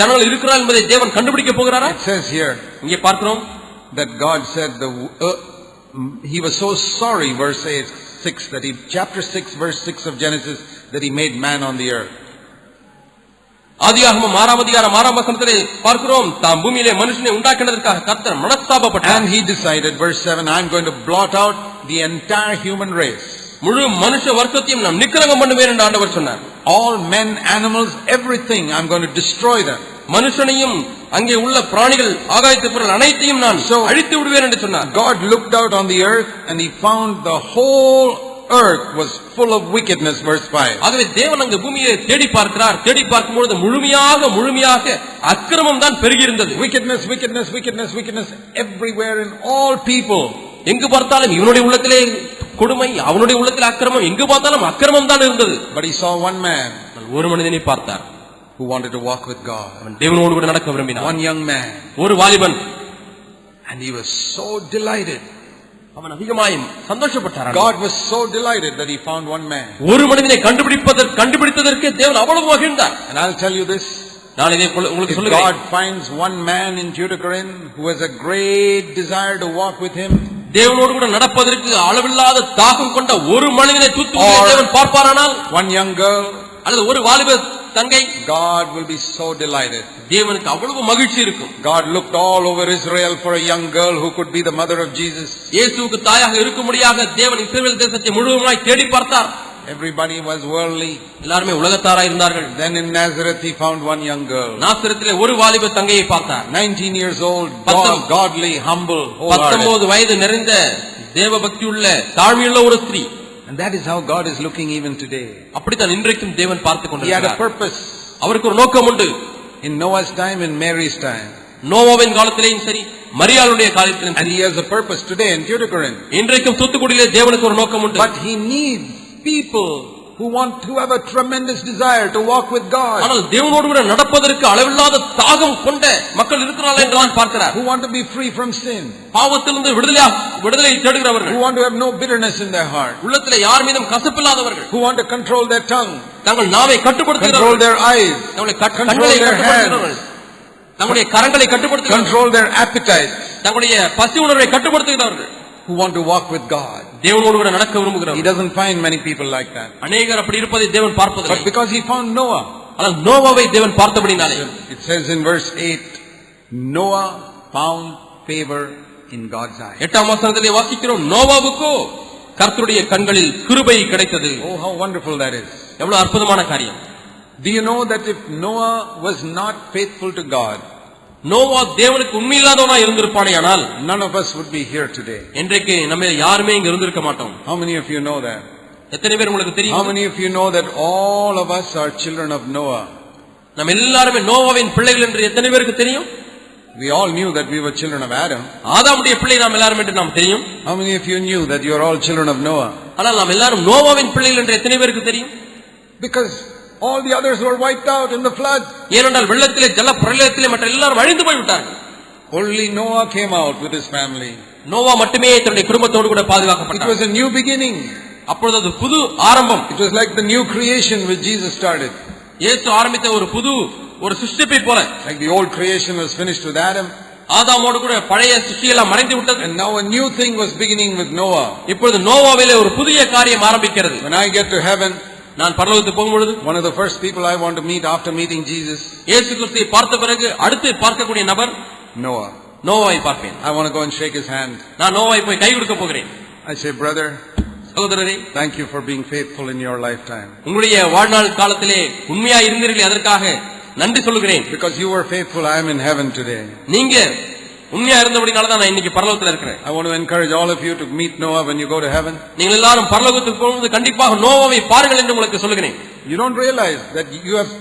ஜனங்கள் இருக்கிறார்கள் என்பதை தேவன் கண்டுபிடிக்க போகிறாரா?
It says here,
இங்கே பார்க்கிறோம்,
that God said he was so sorry, verse 6, that chapter 6 verse 6 of Genesis, that he made man on the earth.
ஆதியாகமம் 6ஆம் அதிகாரம் 6ஆம் வசனத்திலே பார்க்கிறோம், தாம் பூமியிலே மனுஷனை உண்டாக்கினதற்காக கர்த்தர் மனஸ்தாபப்பட்டார்.
And he decided, verse 7, I'm going to blot out the entire human race.
முழு மனுஷ வர்க்கத்தையும் நான் நிக்கிரகம் பண்ணுவேன் என்று ஆண்டவர் சொன்னார்.
All men, animals, everything, I'm going to destroy them.
மனுஷனையும் அங்கே உள்ள பிராணிகள், ஆகாயத்து பொருள் அனைத்தையும் நான் அழித்து விடுவேன் என்று சொன்னார்.
God looked out on the earth and he found the whole earth was full of wickedness, verse 5.
ஆகவே தேவன் அங்கே பூமியை தேடி பார்க்கிறார். தேடி பார்க்கும்போது முழுமையாக அக்கிரமம் தான் பெருகி இருந்தது.
Wickedness, wickedness, wickedness, wickedness everywhere in all people.
எங்கு பார்த்தாலும் இவனுடைய உள்ளத்திலே கொடுமை, அவனுடைய உள்ளத்தில் அக்கிரமம், எங்கு பார்த்தாலும் அக்கிரமம் தான் இருந்தது.
But he saw one man,
ஒரு மனிதனை பார்த்தார்,
who wanted to walk with God.
அவன் தேவனோடு கூட நடக்க விரும்பினான்.
One young man,
ஒரு வாலிபன்,
and he was so delighted
அவன் அதிகமாய் சந்தோஷப்பட்டான்.
God was so delighted that he found one man.
ஒரு மனிதனை கண்டுபிடித்ததற்கு தேவன் அவ்வளவு மகிழ்ந்தார்.
And I'll tell you this.
நான் இதை உங்களுக்கு
If
சொல்லுகிறேன்.
God finds one man in Tuticorin who has a great desire to walk with him,
தேவனோடு கூட நடப்பதற்கு அளவில்லாத தாகம் கொண்ட ஒரு மனிதனை தூத்துக்குடியில் தேவன் பார்ப்பாரானால்,
one young girl,
அல்லது ஒரு வாலிப தங்கை,
God will be so delighted.
தேவனுக்கு அவ்வளவு மகிழ்ச்சி இருக்கும்.
God looked all over Israel for a young girl who could be the mother of Jesus.
இயேசுவுக்கு தாயாக இருக்கும்படியாக தேவன் இஸ்ரவேல் தேசத்தை முழுவதுமாய் தேடி பார்த்தார்.
Everybody was worldly.
எல்லாரும் உலகத்தாராய் இருந்தார்கள்.
Then in Nazareth he found one young girl.
நாசரேத்திலே ஒரு வாலிப தங்கையை பார்த்தார்.
19 years old, godly, humble,
19 வயது நிறைந்த தேவபக்தியுள்ள தாழ்மையுள்ள ஒரு ஸ்திரீ.
And that is how God is looking even today.
அப்படித்தான் இன்றைக்கும் தேவன் பார்த்துக்
He had
கொண்டிருக்கிறார்.
a purpose.
அவருக்கு ஒரு நோக்கம் உண்டு.
In Noah's time, in Mary's time.
நோவாவின் காலத்திலேயும் சரி, மரியாளுடைய காலத்திலும்
And
சரி,
he has a purpose today in Tuticorin.
இன்றைக்கும் தூத்துக்குடியிலே தேவனுக்கு ஒரு நோக்கம் உண்டு.
But he needs people who want to have a tremendous desire to walk with God.
ஆனால் தேவனோடு கூட நடப்பதற்கு அளவில்லாத தாகம் கொண்ட மக்கள் இருக்கிறார்கள் என்று நான் பார்க்கிறார்.
Who want to be free from sin.
பாவத்திலிருந்து விடுதலை தேடுகிறவர்கள்.
Who want to have no bitterness in their heart.
உள்ளத்திலே யார் மீதும் கசப்பில்லாதவர்கள்.
Who want to control their tongue.
தங்கள் நாவை கட்டுப்படுத்துகிறவர்கள்.
Control their eyes.
தங்களுடைய கண்களை கட்டுப்படுத்துகிறவர்கள். தங்களுடைய கரங்களை கட்டுப்படுத்துகிறவர்கள்.
Control their appetites.
தங்களுடைய பசி உணர்வை கட்டுப்படுத்துகிறவர்கள்.
Who want to walk with God.
தேவனோடு கூட நடக்க விரும்புகிறவர்கள்.
He doesn't find many people like that.
அநேகர் அப்படி இருப்பதை தேவன் பார்ப்பதில்லை.
But because he found Noah.
ஆனால் நோவாவை தேவன் பார்த்தபடினாலே.
It says in verse 8, Noah found favor in God's eyes.
8ஆம் வசனத்திலே வாசிக்கிறோம், நோவாவுக்கோ கர்த்தருடைய கண்களில் கிருபை கிடைத்தது.
Oh, how wonderful that is.
எவ்வளவு அற்புதமான காரியம்.
Do you know that if Noah was not faithful to God,
Noah தேவனுக்கு உண்மையில்லாதவனா இருந்திருப்பானேயானால்
none of us would be here today.
இன்றைக்கு நம்ம யாருமே இங்க இருந்திருக்க மாட்டோம்.
How many of you know that?
எத்தனை பேர் உங்களுக்கு தெரியும்?
How many of you know that all of us are children of Noah?
நம்ம எல்லாரும் நோவாவின் பிள்ளைகள் என்று எத்தனை பேருக்கு தெரியும்?
We all knew that we were children of Adam.
ஆதாமுடைய பிள்ளை நாம் எல்லாரும் என்று நாம் தெரியும்.
How many of you knew that you are all children of Noah?
ஆனால் நாம் எல்லாரும் நோவாவின் பிள்ளைகள் என்று எத்தனை பேருக்கு தெரியும்?
Because all the others were wiped out in the flood.
ஏனென்றால் வெள்ளத்திலே ஜல பிரளயத்திலே மற்ற எல்லாரும் அழிந்து போய் விட்டார்கள்.
Only Noah came out with his family.
Noah மட்டுமே தன்னுடைய குடும்பத்தோடு கூட பாதுகாக்கப்பட்டார்.
It was a new beginning.
அப்பொழுது அது புது ஆரம்பம்.
It was like the new creation which Jesus started.
இயேசு ஆரம்பித்த ஒரு சிருஷ்டிப்பை போல.
Like the old creation was finished with Adam.
ஆதாமோடு கூட பழைய சிருஷ்டியெல்லாம் மறைந்து விட்டது.
And now a new thing was beginning with Noah.
இப்பொழுது நோவாவிலே ஒரு புதிய காரியம் ஆரம்பிக்கிறது.
When I get to heaven,
நான் பரலோகத்துக்கு போகும்பொழுது
one of the first people I want to meet after meeting Jesus,
இயேசு கிறிஸ்துவை பார்த்த பிறகு அடுத்து பார்க்கக்கூடிய நபர்
Noah.
நோவாவை பார்ப்பேன்.
I want to go and shake his hand.
நான் நோவாவை போய் கை கொடுக்க போகிறேன்.
I say, brother,
சகோதரரே,
thank you for being faithful in your lifetime.
உங்களுடைய வாழ்நாள் காலத்திலே உண்மையா இருந்தீர்களே அதற்காக நன்றி சொல்கிறேன்.
Because you were faithful, I am in heaven today.
நீங்க உண்மையா இருந்தபடினால தான் நான் இன்னைக்கு பரலோகத்துல இருக்கிறேன்.
I want to encourage all of you to meet Noah when you go to heaven.
நீங்கள் எல்லாரும் பரலோகத்துக்கு போகும்போது கண்டிப்பாக நோவாவை பாருங்கள் என்று உங்களுக்கு சொல்கிறேன்.
You don't realize that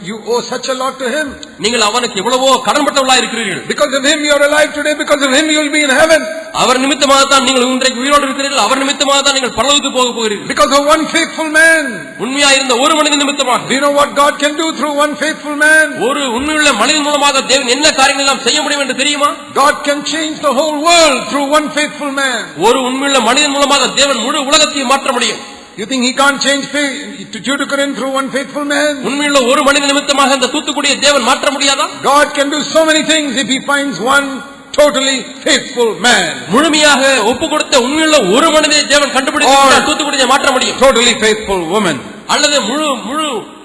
you owe such a lot to him.
நீங்கள் அவனுக்கு எவ்வளவோ கடன்பட்டவர்களா இருக்கிறீர்கள்.
Because of him you are alive today. Because of him you will be in heaven.
அவர் நிமித்தமாக தான் நீங்கள் இன்றைக்கு உயிரோடு இருக்கிறீர்கள். அவர் நிமித்தமாக தான் நீங்கள் பரலோகத்துக்கு போக போகிறீர்கள்.
Because of one faithful man.
உண்மையா இருந்த ஒரு மனிதன் நிமித்தமாக.
Do you know what God can do through one faithful man?
ஒரு உண்மையுள்ள மனிதன் மூலமாக தேவன் என்ன காரியங்கள் எல்லாம் செய்ய முடியும் என்று தெரியுமா?
God can change the whole world through one faithful man.
ஒரு உண்மையுள்ள மனிதன் மூலமாக தேவன் முழு உலகத்தையும் மாற்ற முடியும்.
You think he can't change Tuticorin through one faithful man?
உண்மையுள்ள ஒரு மனிதன் நிமித்தமாக அந்த தூத்துக்குடியை தேவன் மாற்ற முடியாதா?
God can do so many things if he finds one totally faithful man.
முழுமையாக ஒப்புக்கொடுத்த உண்மையுள்ள ஒரு மனிதனை தேவன் கண்டுபிடித்தால் தூத்துக்குடியை மாற்ற முடியும்.
Totally faithful woman.
அல்லது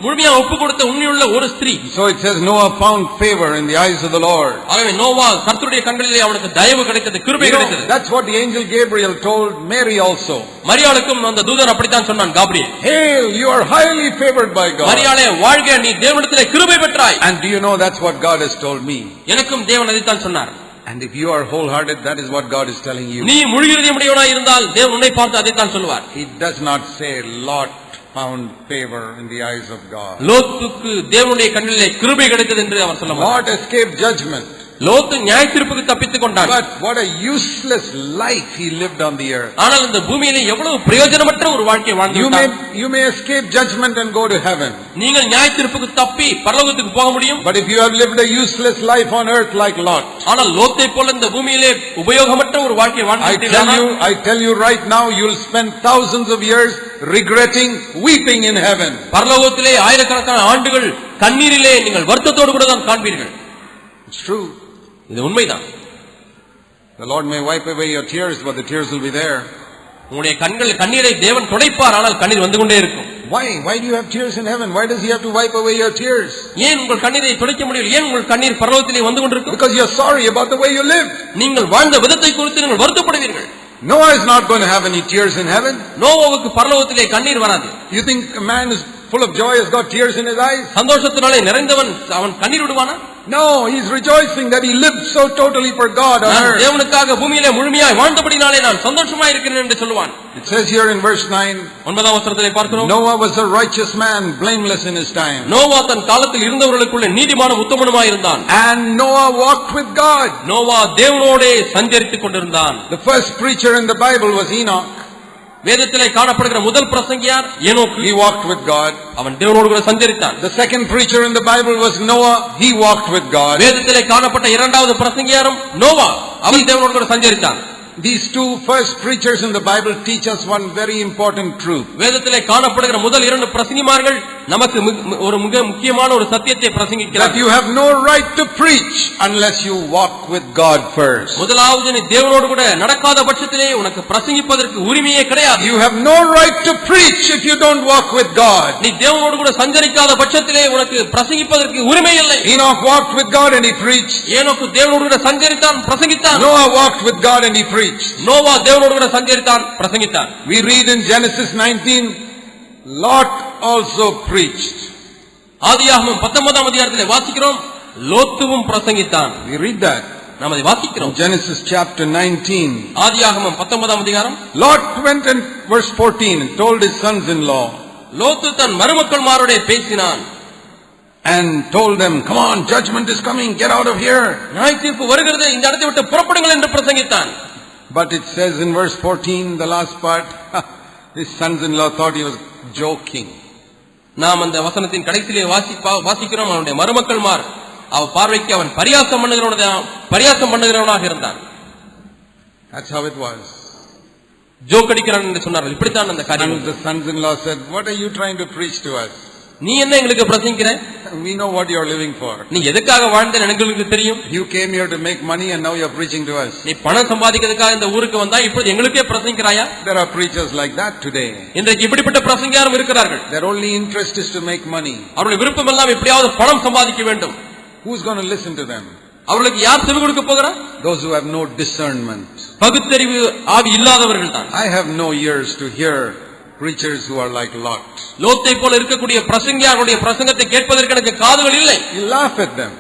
முழுமையாக ஒப்புக்கொடுத்த உண்மையுள்ள ஒரு ஸ்திரீ.
So it says Noah found favor in the eyes of the Lord.
ஆகவே நோவா கர்த்தருடைய கண்களிலே அவனுக்கு தயவு கிடைத்தது, கிருபை கிடைத்தது.
That's what the angel Gabriel told Mary also.
மரியாளுக்கும் அந்த தூதன் அப்படித்தான் சொன்னான், Gabriel,
Hail, you are highly favored by God.
மரியாளே வாழ்க, நீ தேவனிடத்திலே கிருபை பெற்றாய்.
And do you know that's what God has told me?
எனக்கும் தேவன் அதைத்தான் சொன்னார்.
And if you are wholehearted, that is what God is telling you.
நீ முழு இதயமுடையவனாய் இருந்தால் தேவன் உன்னை பார்த்து அதைத்தான் சொல்வார்.
He does not say Lot found favor in the eyes of God.
லோத்துக்கு தேவனுடைய கண்களிலே கிருபை கிடைத்தது என்று அவர் சொல்ல மாட்டார்.
Lot escaped judgment.
லோத்து நியாயத்தீர்ப்புக்கு தப்பித்துக் கொண்டான்.
But what a useless life he lived on the earth.
ஆனால் இந்த பூமியிலே எவ்வளவு பிரயோஜனமற்ற ஒரு வாழ்க்கை வாழ்ந்தான்.
You may escape judgment and go to heaven.
நீங்கள் நியாயத்தீர்ப்புக்கு தப்பி பரலோகத்துக்கு போக முடியும்.
But if you have lived a useless life on earth like Lot,
ஆனால் லோத்தை போல இந்த பூமியிலே உபயோகமற்ற ஒரு வாழ்க்கை வாழ்ந்தீர்கள்.
I tell you right now, you'll spend thousands of years regretting, weeping in heaven.
பரலோகத்திலே ஆயிரக்கணக்கான ஆண்டுகள் கண்ணீரிலே நீங்கள் வருத்தத்தோடு கூட தான் காண்பீர்கள்.
It's true.
இது உண்மைதான்.
The Lord may wipe away your tears, but the tears will be there.
உங்களுடைய கண்ணீரை தேவன் துடைப்பார், ஆனால் கண்ணீர் வந்து கொண்டே இருக்கும்.
Why do you have tears in heaven? Why does he have to wipe away your tears?
ஏன் உங்கள் கண்ணீரை துடைக்க முடியல? ஏன் உங்கள் கண்ணீர் பரலோகத்திலே வந்து கொண்டிருக்கும்?
Because you're sorry about the way you lived.
நீங்கள் வாழ்ந்த விதத்தை குறித்து நீங்கள் வருத்தப்படுவீர்கள்.
Noah is not going to have any tears in heaven.
நோவாவுக்கு பரலோகத்திலே கண்ணீர் வராது.
You think a man is full of joy has got tears in his eyes?
சந்தோஷத்தினாலே நிறைந்தவன் அவன் கண்ணீர் விடுவானா?
No, he's rejoicing that he lived so totally for God on earth.
தேவனுக்காக பூமியிலே முழுமையாய் வாழ்ந்தபடினாலே நான் சந்தோஷமாய் இருக்கிறேன் என்று சொல்வான்.
It says here in verse 9,
9ஆம் வசனத்திலே பார்க்கிறோம்,
Noah was a righteous man, blameless in his time.
Noah தன் காலத்தில் இருந்தவர்களுக்குள்ளே நீதிமானும் உத்தமனுமாய் இருந்தான்.
And Noah walked with God.
Noah தேவனோடே சஞ்சரித்துக் கொண்டிருந்தான்.
The first preacher in the Bible was Enoch.
வேதத்திலே காணப்படுகிற முதல் பிரசங்கியார் ஏனோக்கு.
He walked with God.
அவன் தேவனோடு கூட சஞ்சரித்தான்.
The second preacher in the Bible was Noah. He walked with God.
வேதத்திலே காணப்பட்ட இரண்டாவது பிரசங்கியாரும் நோவா. அவன் தேவனோடு கூட சஞ்சரித்தான்.
These two first preachers in the Bible teach us one very important truth.
வேதத்திலே காணப்படுகிற முதல் இரண்டு பிரசங்கிமார்கள் நமக்கு ஒரு மிக முக்கியமான ஒரு சத்தியத்தை பிரசங்கிக்கிறார்கள்.
That you have no right to preach unless you walk with God first.
முதலாவது நீ தேவனோடு கூட நடக்காத பட்சத்திலே உனக்கு பிரசங்கிப்பதற்கு உரிமையே கிடையாது.
You have no right to preach if you don't walk with God.
நீ தேவனோடு கூட சஞ்சரிக்காத பட்சத்திலே உனக்கு பிரசங்கிப்பதற்கு உரிமை இல்லை.
Enoch walked with God and he preached.
ஏனோக்கு தேவனோடு கூட சஞ்சரித்தான், பிரசங்கித்தான்.
Noah walked with God and he preached.
Noah தேவனோடு கூட சஞ்சரித்தான், பிரசங்கித்தான்.
We read in Genesis 19, Lot also preached.
ஆதியாகமம் 19ஆம் அதிகாரத்திலே வாசிக்கிறோம், லோத்துவும் பிரசங்கித்தான்.
We read that.
நாம் அதை வாசிக்கிறோம்.
Genesis chapter 19.
ஆதியாகமம் 19ஆம் அதிகாரம்.
Lot went in verse 14 and told his sons-in-law.
லோத்து தன் மருமக்கள்மாரோடே பேசினான்.
And told them, come on, judgment is coming, get out of here.
நியாயத்தீர்ப்பு வருகிறது, இந்த இடத்தை விட்டு புறப்படுங்கள் என்று பிரசங்கித்தான்.
But it says in verse 14, the last part, his sons-in-law thought he was joking.
நாம் அந்த வசனத்தின் கடைசியிலே வாசிக்கிறோம், அவனுடைய மருமக்கள்மார் அவ பார்வைக்கு அவன் பரியாசம் பண்ணுகிறவனாக இருந்தான்.
That's how it was.
Joke அடிக்கிறான் என்று சொன்னார்கள். இப்படித்தான் அந்த காரியம்.
The sons-in-law said, what are you trying to preach to us?
நீ என்ன எங்களுக்கு பிரசங்கிக்கிற?
We know what you are living for.
நீ எதுக்காக வாழ்ந்தேன்னு எங்களுக்கு தெரியும்.
You came here to make money and now you are preaching to us.
நீ பணம் சம்பாதிக்கிறதுக்காக இந்த ஊருக்கு வந்தா இப்போது எங்களுக்கே பிரசங்கிக்கிறாயா?
There are preachers like that today.
இன்றைக்கு இப்படிப்பட்ட பிரசங்கியாரும் இருக்கிறார்கள்.
Their only interest is to make money.
அவருடைய விருப்பம் எல்லாம் எப்படியாவது பணம் சம்பாதிக்க வேண்டும்.
Who's going to listen to them?
அவர்களுக்கு யார் செவி கொடுக்க போகிறா?
Those who have no discernment.
பகுத்தறிவு ஆவி இல்லாதவர்கள் தான்.
I have no ears to hear preachers who are like Lot.
லோத்தை போல இருக்கக்கூடிய பிரசங்கியாருடைய பிரசங்கத்தை கேட்பதற்கு எனக்கு காதுகள் இல்லை.
You laugh at them.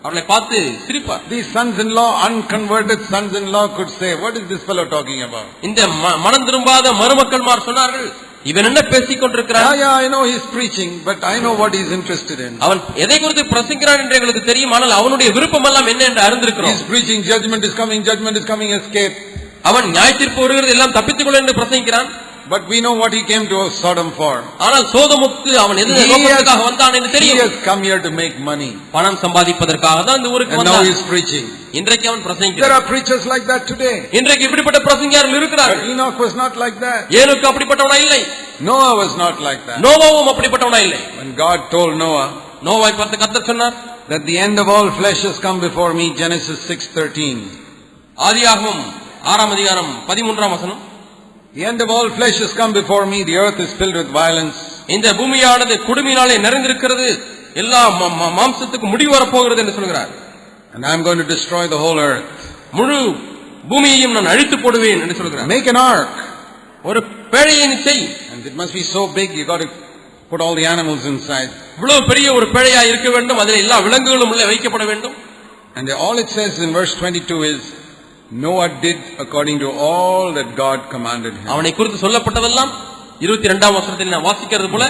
அவர்களை பார்த்து சிரிப்பார்.
These sons-in-law, unconverted sons-in-law could say, what is this fellow talking about?
இந்த மனம் திரும்பாத மருமக்கள்மார் சொன்னார்கள், இவன் என்ன பேசிக் கொண்டிருக்கிறான்?
Yeah, I know he's preaching, but I know what he's interested in.
அவன் எதை குறித்து பிரசங்கிக்கிறான் என்று எங்களுக்கு தெரியும், ஆனால் அவனுடைய விருப்பம் எல்லாம் என்ன என்று அறிந்திருக்கிறோம்.
He's preaching judgment is coming, escape.
அவன் நியாயத்தீர்ப்பு வருகிறது, எல்லாம் தப்பித்துக்கொள்ள என்று பிரசங்கிக்கிறான்.
But we know what he came to Sodom for.
ஆனால் சோதோமுக்கு அவன் எந்த நோக்கத்துக்காக வந்தான் என்று தெரியும்.
He has come here to make money.
பணம் சம்பாதிப்பதற்காக தான் இந்த ஊருக்கு வந்தான்.
And now he is preaching.
இன்றைக்கு அவன் பிரசங்கிக்கிறான்.
There are preachers like that today.
இன்றைக்கு இப்படிப்பட்ட பிரசங்கியார்கள் இருக்கிறார்கள்.
But Enoch was not like that.
ஏனோக்கு அப்படிப்பட்டவனா இல்லை.
Noah was not like that.
நோவாவும் அப்படிப்பட்டவனா இல்லை.
When God told Noah,
நோவாவை பார்த்து கர்த்தர் சொன்னார்,
that the end of all flesh has come before me, Genesis 6:13.
ஆதியாகமம் 6ஆம் அதிகாரம் 13ஆம் வசனம்.
The end of all flesh has come before me, the earth is filled with violence.
இந்த பூமியானது கொடுமையினாலே நிறைந்திருக்கிறது, எல்லா மாம்சத்துக்கு முடிவு வரப்போகிறது என்று சொல்கிறார்.
And I am going to destroy the whole earth.
முழு பூமியையும் நான் அழித்து போடுவேன் என்று சொல்கிறார்.
Make an ark.
ஒரு பேழையை நீ செய்.
And it must be so big, you got to put all the animals inside.
இவ்வளவு பெரிய ஒரு பேழையா இருக்க வேண்டும், அதில் எல்லா விலங்குகளும் உள்ளே வைக்கப்பட வேண்டும்.
And all it says in verse 22 is, Noah did according to all that God commanded him.
அவனை குறித்து சொல்லப்பட்டதெல்லாம் 22ஆம் வசனத்தில் நான் வாசிக்கிறது போல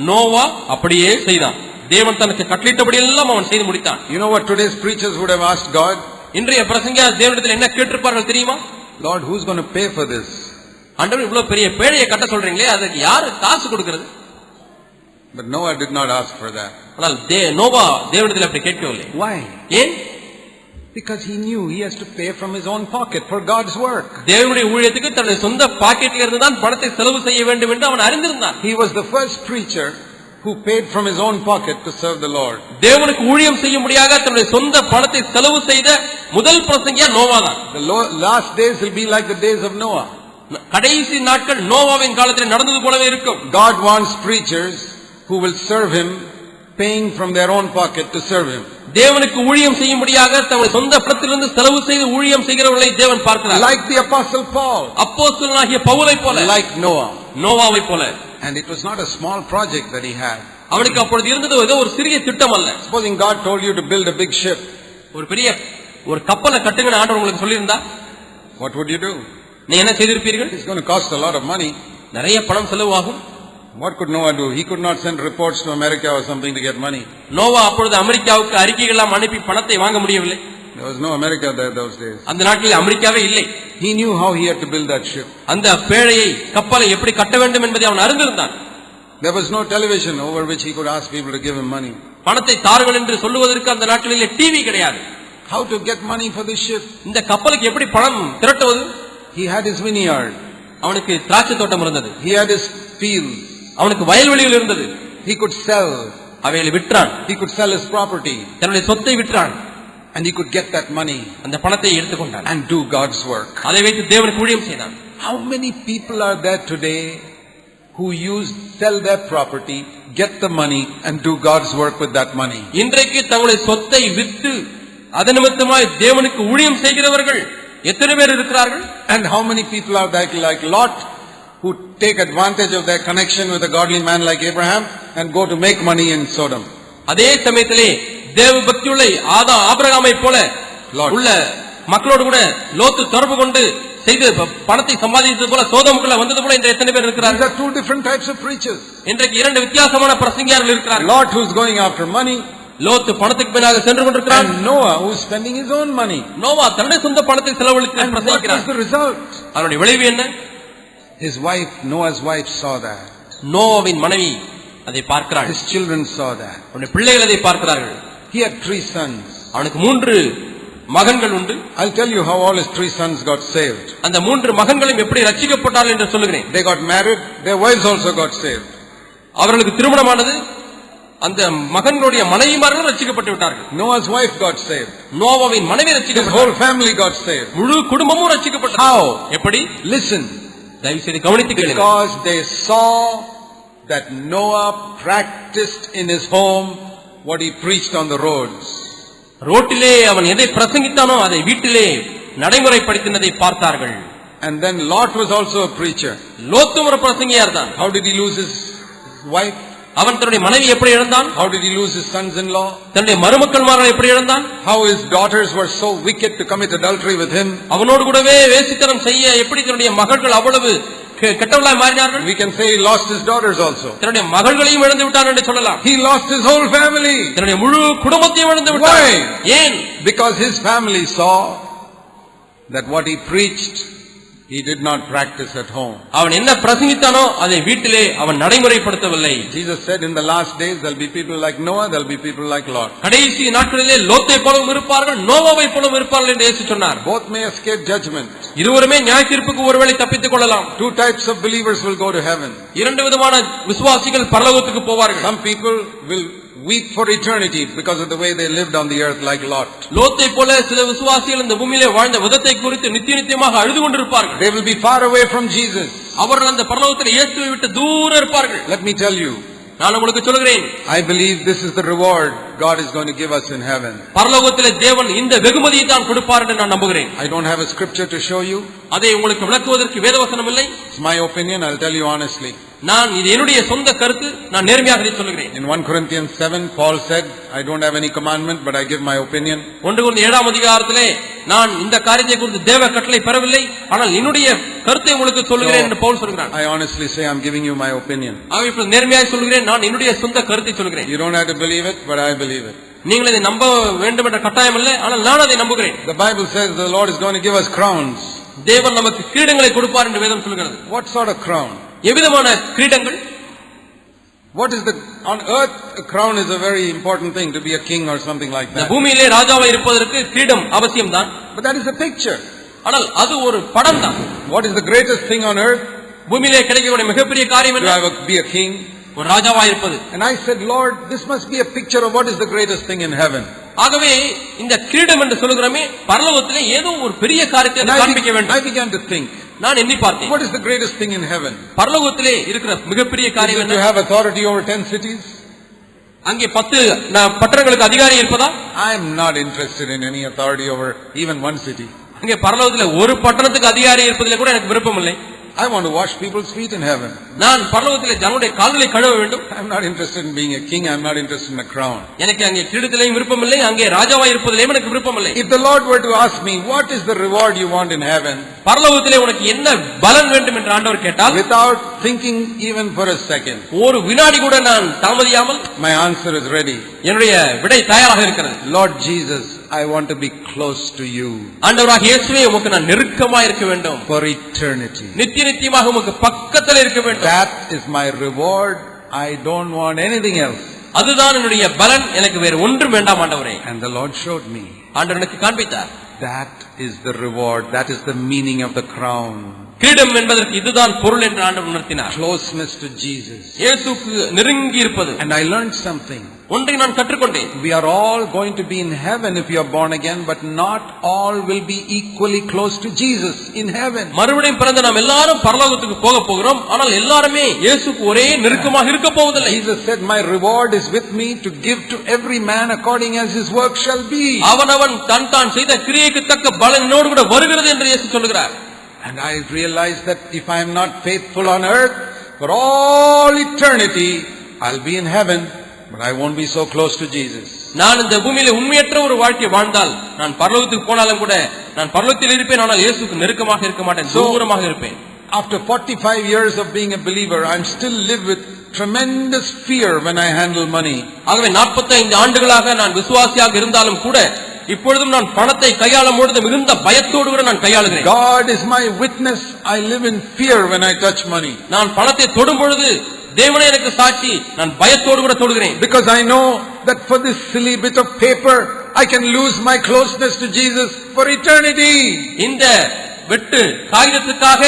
நோவா அப்படியே செய்தான். தேவன் தனக்கு கட்டளையிட்டபடி எல்லாம் அவன் செய்து முடித்தான்.
You know what today's preachers would have asked God?
இன்றைய பிரசங்கியார் தேவனிடத்தில் என்ன கேட்டிருப்பார்கள் தெரியுமா?
Lord, who's going to pay for this?
ஆண்டவர் இவ்வளவு பெரிய பேழையை கட்ட சொல்றீங்களே, அதுக்கு யாரு காசு கொடுக்கிறது?
But Noah did not ask for that.
ஆனால் நோவா தேவனிடத்தில் அப்படி கேட்கவில்லை.
Why?
ஏன்?
Because he knew he has to pay from his own pocket for God's work.
தேவனுடைய ஊழியத்துக்கு தன்னுடைய சொந்த பாக்கெட்டில் இருந்து தான் பணத்தை செலவு செய்ய வேண்டும் என்று அவன் அறிந்திருந்தான்.
He was the first preacher who paid from his own pocket to serve the Lord.
தேவனுக்கு ஊழியம் செய்யும்படியாக தன்னுடைய சொந்த பணத்தை செலவு செய்த முதல் பிரசங்கியா நோவா தான்.
The last days will be like the days of Noah.
கடைசி நாட்கள் நோவாவின் காலத்தில் நடந்தது போலவே இருக்கும்.
God wants preachers who will serve him paying from their own pocket to serve him.
தேவனுக்கு ஊழியம் செய்யும்படியாக தன்னுடைய சொந்த பணத்திலிருந்து செலவு செய்து ஊழியம் செய்கிறவர்களை தேவன் பார்க்கிறார்.
Like the apostle Paul.
அப்போஸ்தலனாகிய பவுலை போல.
Like Noah.
நோவாவை போல.
And it was not a small project that he had.
அவனுக்கு அப்பொழுது இருந்தது ஏதோ ஒரு சிறிய திட்டம் அல்ல.
Supposing God told you to build a big ship.
ஒரு கப்பலை கட்டுங்கன்னு ஆண்டவர் உங்களுக்கு சொல்லியிருந்தா,
what would you do?
நீ என்ன செய்திருப்பீர்கள்?
It's going to cost a lot of money.
நிறைய பணம் செலவாகும்.
What could Noah do? He could not send reports to America or something to get money.
Noah அப்பொழுது அமெரிக்காவுக்கு அறிக்கைகள் எல்லாம் அனுப்பி பணத்தை வாங்க முடியவில்லை.
There was no America there those days.
அந்த நாட்டில் அமெரிக்காவே இல்லை.
He knew how he had to build that ship.
அந்த பேழையை கப்பலை எப்படி கட்ட வேண்டும் என்பதை அவன் அறிந்திருந்தான்.
There was no television over which he could ask people to give him money.
பணத்தை தாருங்கள் என்று சொல்லுவதற்கு அந்த நாட்டிலே டிவி கிடையாது.
How to get money for this ship?
இந்த கப்பலுக்கு எப்படி பணம் திரட்டுவது?
He had his vineyard.
அவனுக்கு திராட்சை தோட்டம் இருந்தது.
He had his fields.
அவனுக்கு வயல்வெளிகள் இருந்தது.
He could sell.
அவைகளை விற்றான்.
He could sell his property.
தன்னுடைய சொத்தை விற்றான்.
And he could get that money.
அந்த பணத்தை எடுத்துக்கொண்டான்.
And do God's work.
அதை வைத்து தேவனுக்கு ஊழியம் செய்தான்.
How many people are there today who sell their property, get the money and do God's work with that money?
இன்றைக்கு தங்களுடைய சொத்தை விற்று அதன் நிமித்தமாய் தேவனுக்கு ஊழியம் செய்கிறவர்கள் எத்தனை பேர் இருக்கிறார்கள்?
And how many people are there like Lot, who take advantage of their connection with a godly man like Abraham and go to make money in Sodom?
அதே சமயத்திலே தேவ பக்தியுள்ள ஆபிரகாமை போல உள்ள மக்களோடு கூட லோத்து தொடர்பு கொண்டு செய்து பணத்தை சம்பாதித்தது போல சோதோமுக்குள்ள வந்தது போல இன்று எத்தனை பேர் இருக்கிறார்கள்?
There are two different types of preachers.
இன்றைக்கு இரண்டு வித்தியாசமான பிரசங்கியார்கள் இருக்கிறார்கள்.
Lot, who is going after money,
லோத்து பணத்துக்கு பின்னாக சென்று கொண்டிருக்கிறார்.
and Noah, who is spending his own money.
Noah தன்னுடைய சொந்த பணத்தை செலவழித்து பிரசங்கிக்கிறார்.
What is the result?
அதனுடைய விளைவு என்ன?
His wife, Noah's wife, saw that.
நோவாவின் மனைவி அதை பார்க்கிறாள்.
His children saw that.
அவனுடைய பிள்ளைகள் அதை பார்க்கிறார்கள்.
He had 3 sons.
அவனுக்கு 3 மகன்கள் உண்டு.
I'll tell you how all his 3 sons got saved.
அந்த 3 மகன்களும் எப்படி ரட்சிக்கப்பட்டார்கள் என்று சொல்லுகிறேன்.
They got married, their wives also got saved.
அவர்களுக்கு திருமணமானது, அந்த மகன்களுடைய மனைவிமார்களும் ரட்சிக்கப்பட்டு விட்டார்கள்.
Noah's wife got saved.
நோவாவின் மனைவி ரட்சிக்கப்பட்டார்.
His whole family got saved.
முழு குடும்பமும் ரட்சிக்கப்பட்டது.
How?
எப்படி?
Listen.
தயவு செய்து கவனித்து கேளுங்கள்.
Because they saw that Noah practiced in his home what he preached on the roads.
ரோட்டிலே அவன் எதை பிரசங்கித்தானோ அதை வீட்டிலே நடைமுறைப்படுத்தினதை பார்த்தார்கள்.
And then Lot was also a preacher.
லோத்தும் ஒரு பிரசங்கியார் தான்.
How did he lose his wife?
அவன் தன்னுடைய மனைவி எப்படி இழந்தான்?
How did he lose his sons-in-law?
தன்னுடைய மருமக்கள்மாரை எப்படி இழந்தான்?
How his daughters were so wicked to commit adultery with him?
அவனோடு கூடவே வேசித்தனம் செய்ய எப்படி தன்னுடைய மகள்கள் அவ்வளவு கெட்டவளாய் மாறினார்கள்?
We can say he lost his daughters also.
தன்னுடைய மகள்களையும் இழந்து விட்டான் என்று சொல்லலாம்.
He lost his whole family.
தன்னுடைய முழு குடும்பத்தையும் இழந்து விட்டான்.
Why?
ஏன்?
Because his family saw that what he preached he did not practice at home.
அவன் என்ன பிரசங்கித்தானோ அதை வீட்டிலே அவன் நடைமுறைப்படுத்தவில்லை.
Jesus said in the last days there'll be people like Noah, there'll be people like Lot.
கடைசி நாட்களிலே லோத்தை போலவும் இருப்பார்கள், நோவாவை போலவும் இருப்பார்கள் என்று இயேசு சொன்னார்.
Both may escape judgment.
இருவருமே நியாயத்தீர்ப்புக்கு ஒருவேளை தப்பித்துக் கொள்ளலாம்.
2 types of believers will go to heaven.
2 விதமான விசுவாசிகள் பரலோகத்துக்கு போவார்கள்.
Some people will weep for eternity because of the way they lived on the earth like Lot.
லோத்தை போல சில விசுவாசிகள் இந்த பூமியிலே வாழ்ந்த விதத்தை குறித்து நித்தியமாக அழுது கொண்டிருப்பார்கள்.
They will be far away from Jesus.
அவர்கள் அந்த பரலோகத்தில் இயேசுவை விட்டு தூரம் இருப்பார்கள்.
Let me tell you,
நான் உங்களுக்கு சொல்கிறேன்,
I believe this is the reward God is going to give us in heaven.
பரலோகத்திலே தேவன் இந்த வெகுமதியை தான் கொடுப்பார் என்று நான் நம்புகிறேன்.
I don't have a scripture to show you.
அதை உங்களுக்கு விளக்குவதற்கு வேதவசனம் இல்லை.
It's my opinion, I'll tell you honestly.
நான் இது என்னுடைய சொந்த கருத்து, நான் நேர்மையாக சொல்லுகிறேன்.
In 1 Corinthians 7, Paul said, I don't have any commandment, but I give my opinion.
1 கொரிந்தியர் 7ஆம் அதிகாரத்திலே நான் இந்த காரியத்தை குறித்து தேவ கட்டளை பெறவில்லை, ஆனால் என்னுடைய கருத்தை உங்களுக்கு சொல்லுகிறேன் என்று பவுல் சொல்கிறார்.
I honestly say I'm giving you my opinion.
நான் இப்ப நேர்மையாக சொல்கிறேன், நான் என்னுடைய சொந்த கருத்தை சொல்கிறேன்.
You don't have to believe it, but I believe it.
நீங்கள் இதை நம்ப வேண்டும் என்ற கட்டாயம் இல்லை, ஆனால் நான் அதை நம்புகிறேன்.
The Bible says the Lord is going to give us crowns.
தேவன் நமக்கு கிரீடங்களை கொடுப்பார் என்று வேதம் சொல்கிறது.
What sort of crown?
எவ்விதமான கிரீடங்கள்?
What is on earth a crown is a very important thing, to be a king or something like that.
பூமியிலே ராஜாவாய் இருப்பதற்கு கிரீடம் அவசியம்தான்.
But that is a picture.
ஆனால் அது ஒரு படம் தான்.
What is the greatest thing on earth?
பூமியிலே கிடைக்கக்கூடிய மிகப்பெரிய காரியம் என்ன?
To be a king.
ஒரு ராஜாவாய் இருப்பது.
And I said, Lord, this must be a picture of what is the greatest thing in heaven.
ஆகவே இந்த கிரீடம் என்று சொல்கிறோமே, பரலோகத்திலே ஏதோ ஒரு பெரிய காரியத்தை காண்பிக்க வேண்டும்.
I began to think,
நான் எண்ணி பார்த்தேன்,
what is the greatest thing in heaven?
பரலோகத்திலே இருக்கிற மிகப்பெரிய காரியம் என்ன?
You have authority over 10 cities?
அங்கே 10 பட்டணங்களுக்கு அதிகாரி இருப்பதா?
I am not interested in any authority over even one city.
அங்கே பரலோகத்திலே ஒரு பட்டணத்துக்கு அதிகாரி இருப்பதிலே கூட எனக்கு விருப்பம் இல்லை.
I want to wash people's feet in heaven.
நான் பரலோகத்திலே ஜனங்களுடைய கால்களை கழுவ வேண்டும்.
I am not interested in being a king. I am not interested in a crown.
எனக்கு அங்கே கிரீடத்திலேயும் விருப்பம் இல்லை, அங்கே ராஜாவாய் இருப்பதிலேயும் எனக்கு விருப்பம் இல்லை.
If the Lord were to ask me, what is the reward you want in heaven?
பரலோகத்திலே உனக்கு என்ன பலன் வேண்டும் என்று ஆண்டவர் கேட்டால்,
without thinking even for a second,
ஒரு வினாடி கூட நான் தாமதியாமல்,
my answer is ready.
என்னுடைய விடை தயாராக இருக்கிறது.
Lord Jesus, I want to be close to you.
ஆண்டவராகிய இயேசுவே, உமக்கு நான் நெருக்கமாக இருக்க வேண்டும்.
For eternity.
நித்திய நித்தியமாக உமக்கு பக்கத்தில் இருக்க வேண்டும்.
That is my reward. I don't want anything else.
அதுதான் என்னுடைய பலன், எனக்கு வேறு ஒன்றும் வேண்டாம் ஆண்டவரே.
And the Lord showed me.
ஆண்டவர் எனக்கு காண்பித்தார்.
That is the reward. That is the meaning of the crown.
கிரீடம் என்பதற்கு இதுதான் பொருள் என்று ஆண்டவர் உணர்த்தினார்.
Closeness to Jesus.
இயேசுவுக்கு நெருங்கி இருப்பது.
And I learned something.
ஒன்றை நான் கற்றுக்கொண்டேன்.
We are all going to be in heaven if you are born again, but not all will be equally close to Jesus in heaven.
மறுபடியும் பிறந்த நாம் எல்லாரும் பரலோகத்துக்கு போக போகிறோம், ஆனால் எல்லாருமே இயேசுவுக்கு ஒரே நெருக்கமாக இருக்க போவதில்லை.
Jesus said, my reward is with me to give to every man according as his work shall be.
அவனவன் தான் செய்த கிரியைக்கு தக்க பலன் என்னோடு கூட வருகிறது என்று இயேசு சொல்கிறார்.
And I realized that if I am not faithful on earth, for all eternity I'll be in heaven, but I won't be so close to Jesus.
நான் இந்த பூமியிலே உண்மையற்ற ஒரு வாழ்க்கை வாழ்ந்தால், நான் பரலோகத்துக்கு போனாலும் கூட நான் பரலோகத்தில் இருப்பேன், ஆனால் இயேசுவுக்கு நெருக்கமாக இருக்க மாட்டேன், தூரமாக இருப்பேன்.
After 45 years of being a believer, I still live with tremendous fear when I handle money.
ஆகவே 45 ஆண்டுகளாக நான் விசுவாசியாக இருந்தாலும் கூட இப்பொழுதும் நான் பணத்தை கையாளும் பொழுது மிகுந்த பயத்தோடு கூட நான் கையாளுகிறேன்.
God is my witness. I live in fear when I touch money.
நான் பணத்தை தொடும் பொழுது தேவனே எனக்கு சாட்சி, நான் பயத்தோடு கூட தொடுகிறேன்.
Because I know that for this silly bit of paper I can lose my closeness to Jesus for eternity.
இந்த வெட்டு காகிதத்துக்காக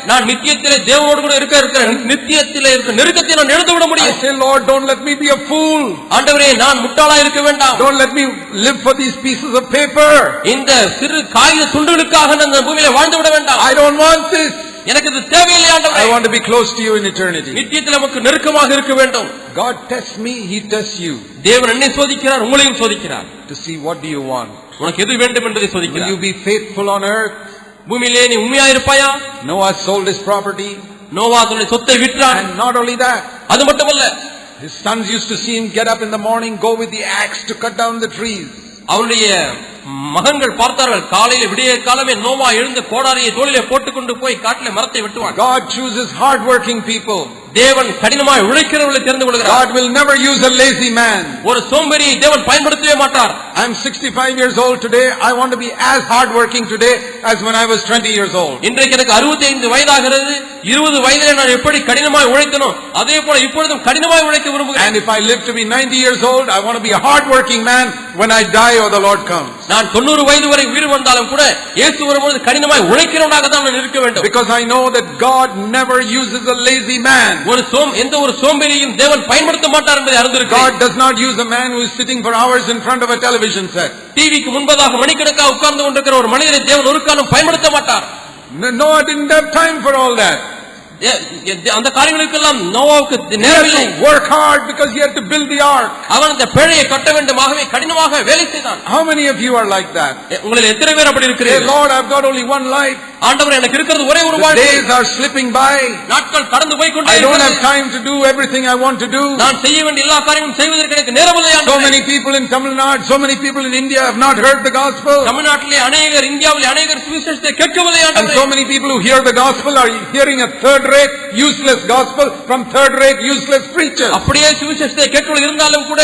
நான் நித்தியத்திலே தேவனோடு கூட இருக்கிற நித்தியத்திலே இருக்க நெருக்கத்தை நான் இழந்து விட முடியும்.
I say, Lord, don't let me be a fool.
ஆண்டவரே, நான் முட்டாளா இருக்க வேண்டாம்.
Don't let me live for these pieces of paper.
இந்த சிறு காகித துண்டுகளுக்காக நான் இந்த பூமியிலே வாழ்ந்து விட வேண்டாம்.
I don't want this.
எனக்கு இது தேவையில்லை ஆண்டவரே.
I want to be close to you in eternity.
நித்தியத்திலே நமக்கு நெருக்கமாக இருக்க வேண்டும்.
God tests me, he tests you.
தேவன் என்னை சோதிக்கிறார், உங்களையும் சோதிக்கிறார்.
To see what do you want.
உனக்கு எது வேண்டும் என்பதை சோதிக்கிறார்.
Will you be faithful on earth?
பூமியிலே நீ உண்மையா இருப்பாயா?
Noah sold his property.
Noah தன்னுடைய சொத்தை விற்றான்.
And not only that,
அது மட்டுமல்ல,
his sons used to see him get up in the morning, go with the axe to cut down the trees.
அவருடைய மகன்கள் பார்த்தார்கள், காலையில விடிய காலமே நோவா எழுந்து கோடாரியை தோளிலே போட்டுக்கொண்டு போய் காட்டிலே மரத்தை வெட்டுவான்.
God chooses hard working people.
தேவன் கடினமாய் உழைக்கிறவர்களை தெரிந்து கொள்கிறார்.
God will never use a lazy man.
ஒரு சோம்பேறியை தேவன் பயன்படுத்தவே மாட்டார்.
I am 65 years old today. I want to be as hard working today as when I was 20 years old.
இன்றைக்கு எனக்கு 65 வயதாகிறது. 20 வயதிலே நான் எப்படி கடினமாய் உழைத்தனோ அதே போல இப்பொழுதும் கடினமாய் உழைக்க விரும்புகிறேன்.
And if I live to be 90 years old, I want to be a hard working man when I die or the Lord comes.
நான் 90 வயது வரை உயிர் வாழ்ந்தாலும் கூட இயேசு வரும்போது கடினமாய் உழைக்கிறவனாக தான் நான் இருக்க வேண்டும்.
Because I know that God never uses a lazy man.
எந்த ஒரு சோம்பேறியையும் தேவன் பயன்படுத்த மாட்டார் என்பதை அறிந்திருக்கிறேன்.
God does not use a man who is sitting for hours in front of a television set.
டிவிக்கு முன்பதாக மணிக்கணக்காக உட்கார்ந்து கொண்டிருக்கிற ஒரு மனிதனை தேவன் ஒரு காலம் பயன்படுத்த மாட்டார்.
Noah didn't have time for all that.
அந்த காரியங்களுக்கெல்லாம் நோவாவுக்கு நேரமில்லை.
Work hard because he had to build the ark.
அவன் அந்த பேழையை கட்ட வேண்டுமாகவே கடினமாக வேலை செய்தான்.
How many of you are like that?
உங்களில் எத்தனை பேர் அப்படி இருக்கிறீர்கள்?
Lord, I've got only one life.
ஆண்டவரே எனக்கு இருக்கிறது ஒரே ஒரு
The
வாழ்க்கை.
days are slipping by.
நாட்கள் கடந்து போய் கொண்டே
I don't have
இருக்கிறது.
time to do everything I want to do.
நான் செய்ய வேண்டிய எல்லா காரியங்களும் செய்வதற்கு எனக்கு நேரமில்லை
So
ஆண்டவரே.
many people in Tamil Nadu, so many people in India have not heard the gospel.
தமிழ்நாட்டிலே அநேகர், இந்தியாவிலே அநேகர் சுவிசேஷத்தை கேட்கவில்லை
And
ஆண்டவரே.
so many people who hear the gospel are hearing a third-rate, useless gospel from third-rate, useless preachers.
அப்படியே சுவிசேஷத்தை கேட்க இருந்தாலும் கூட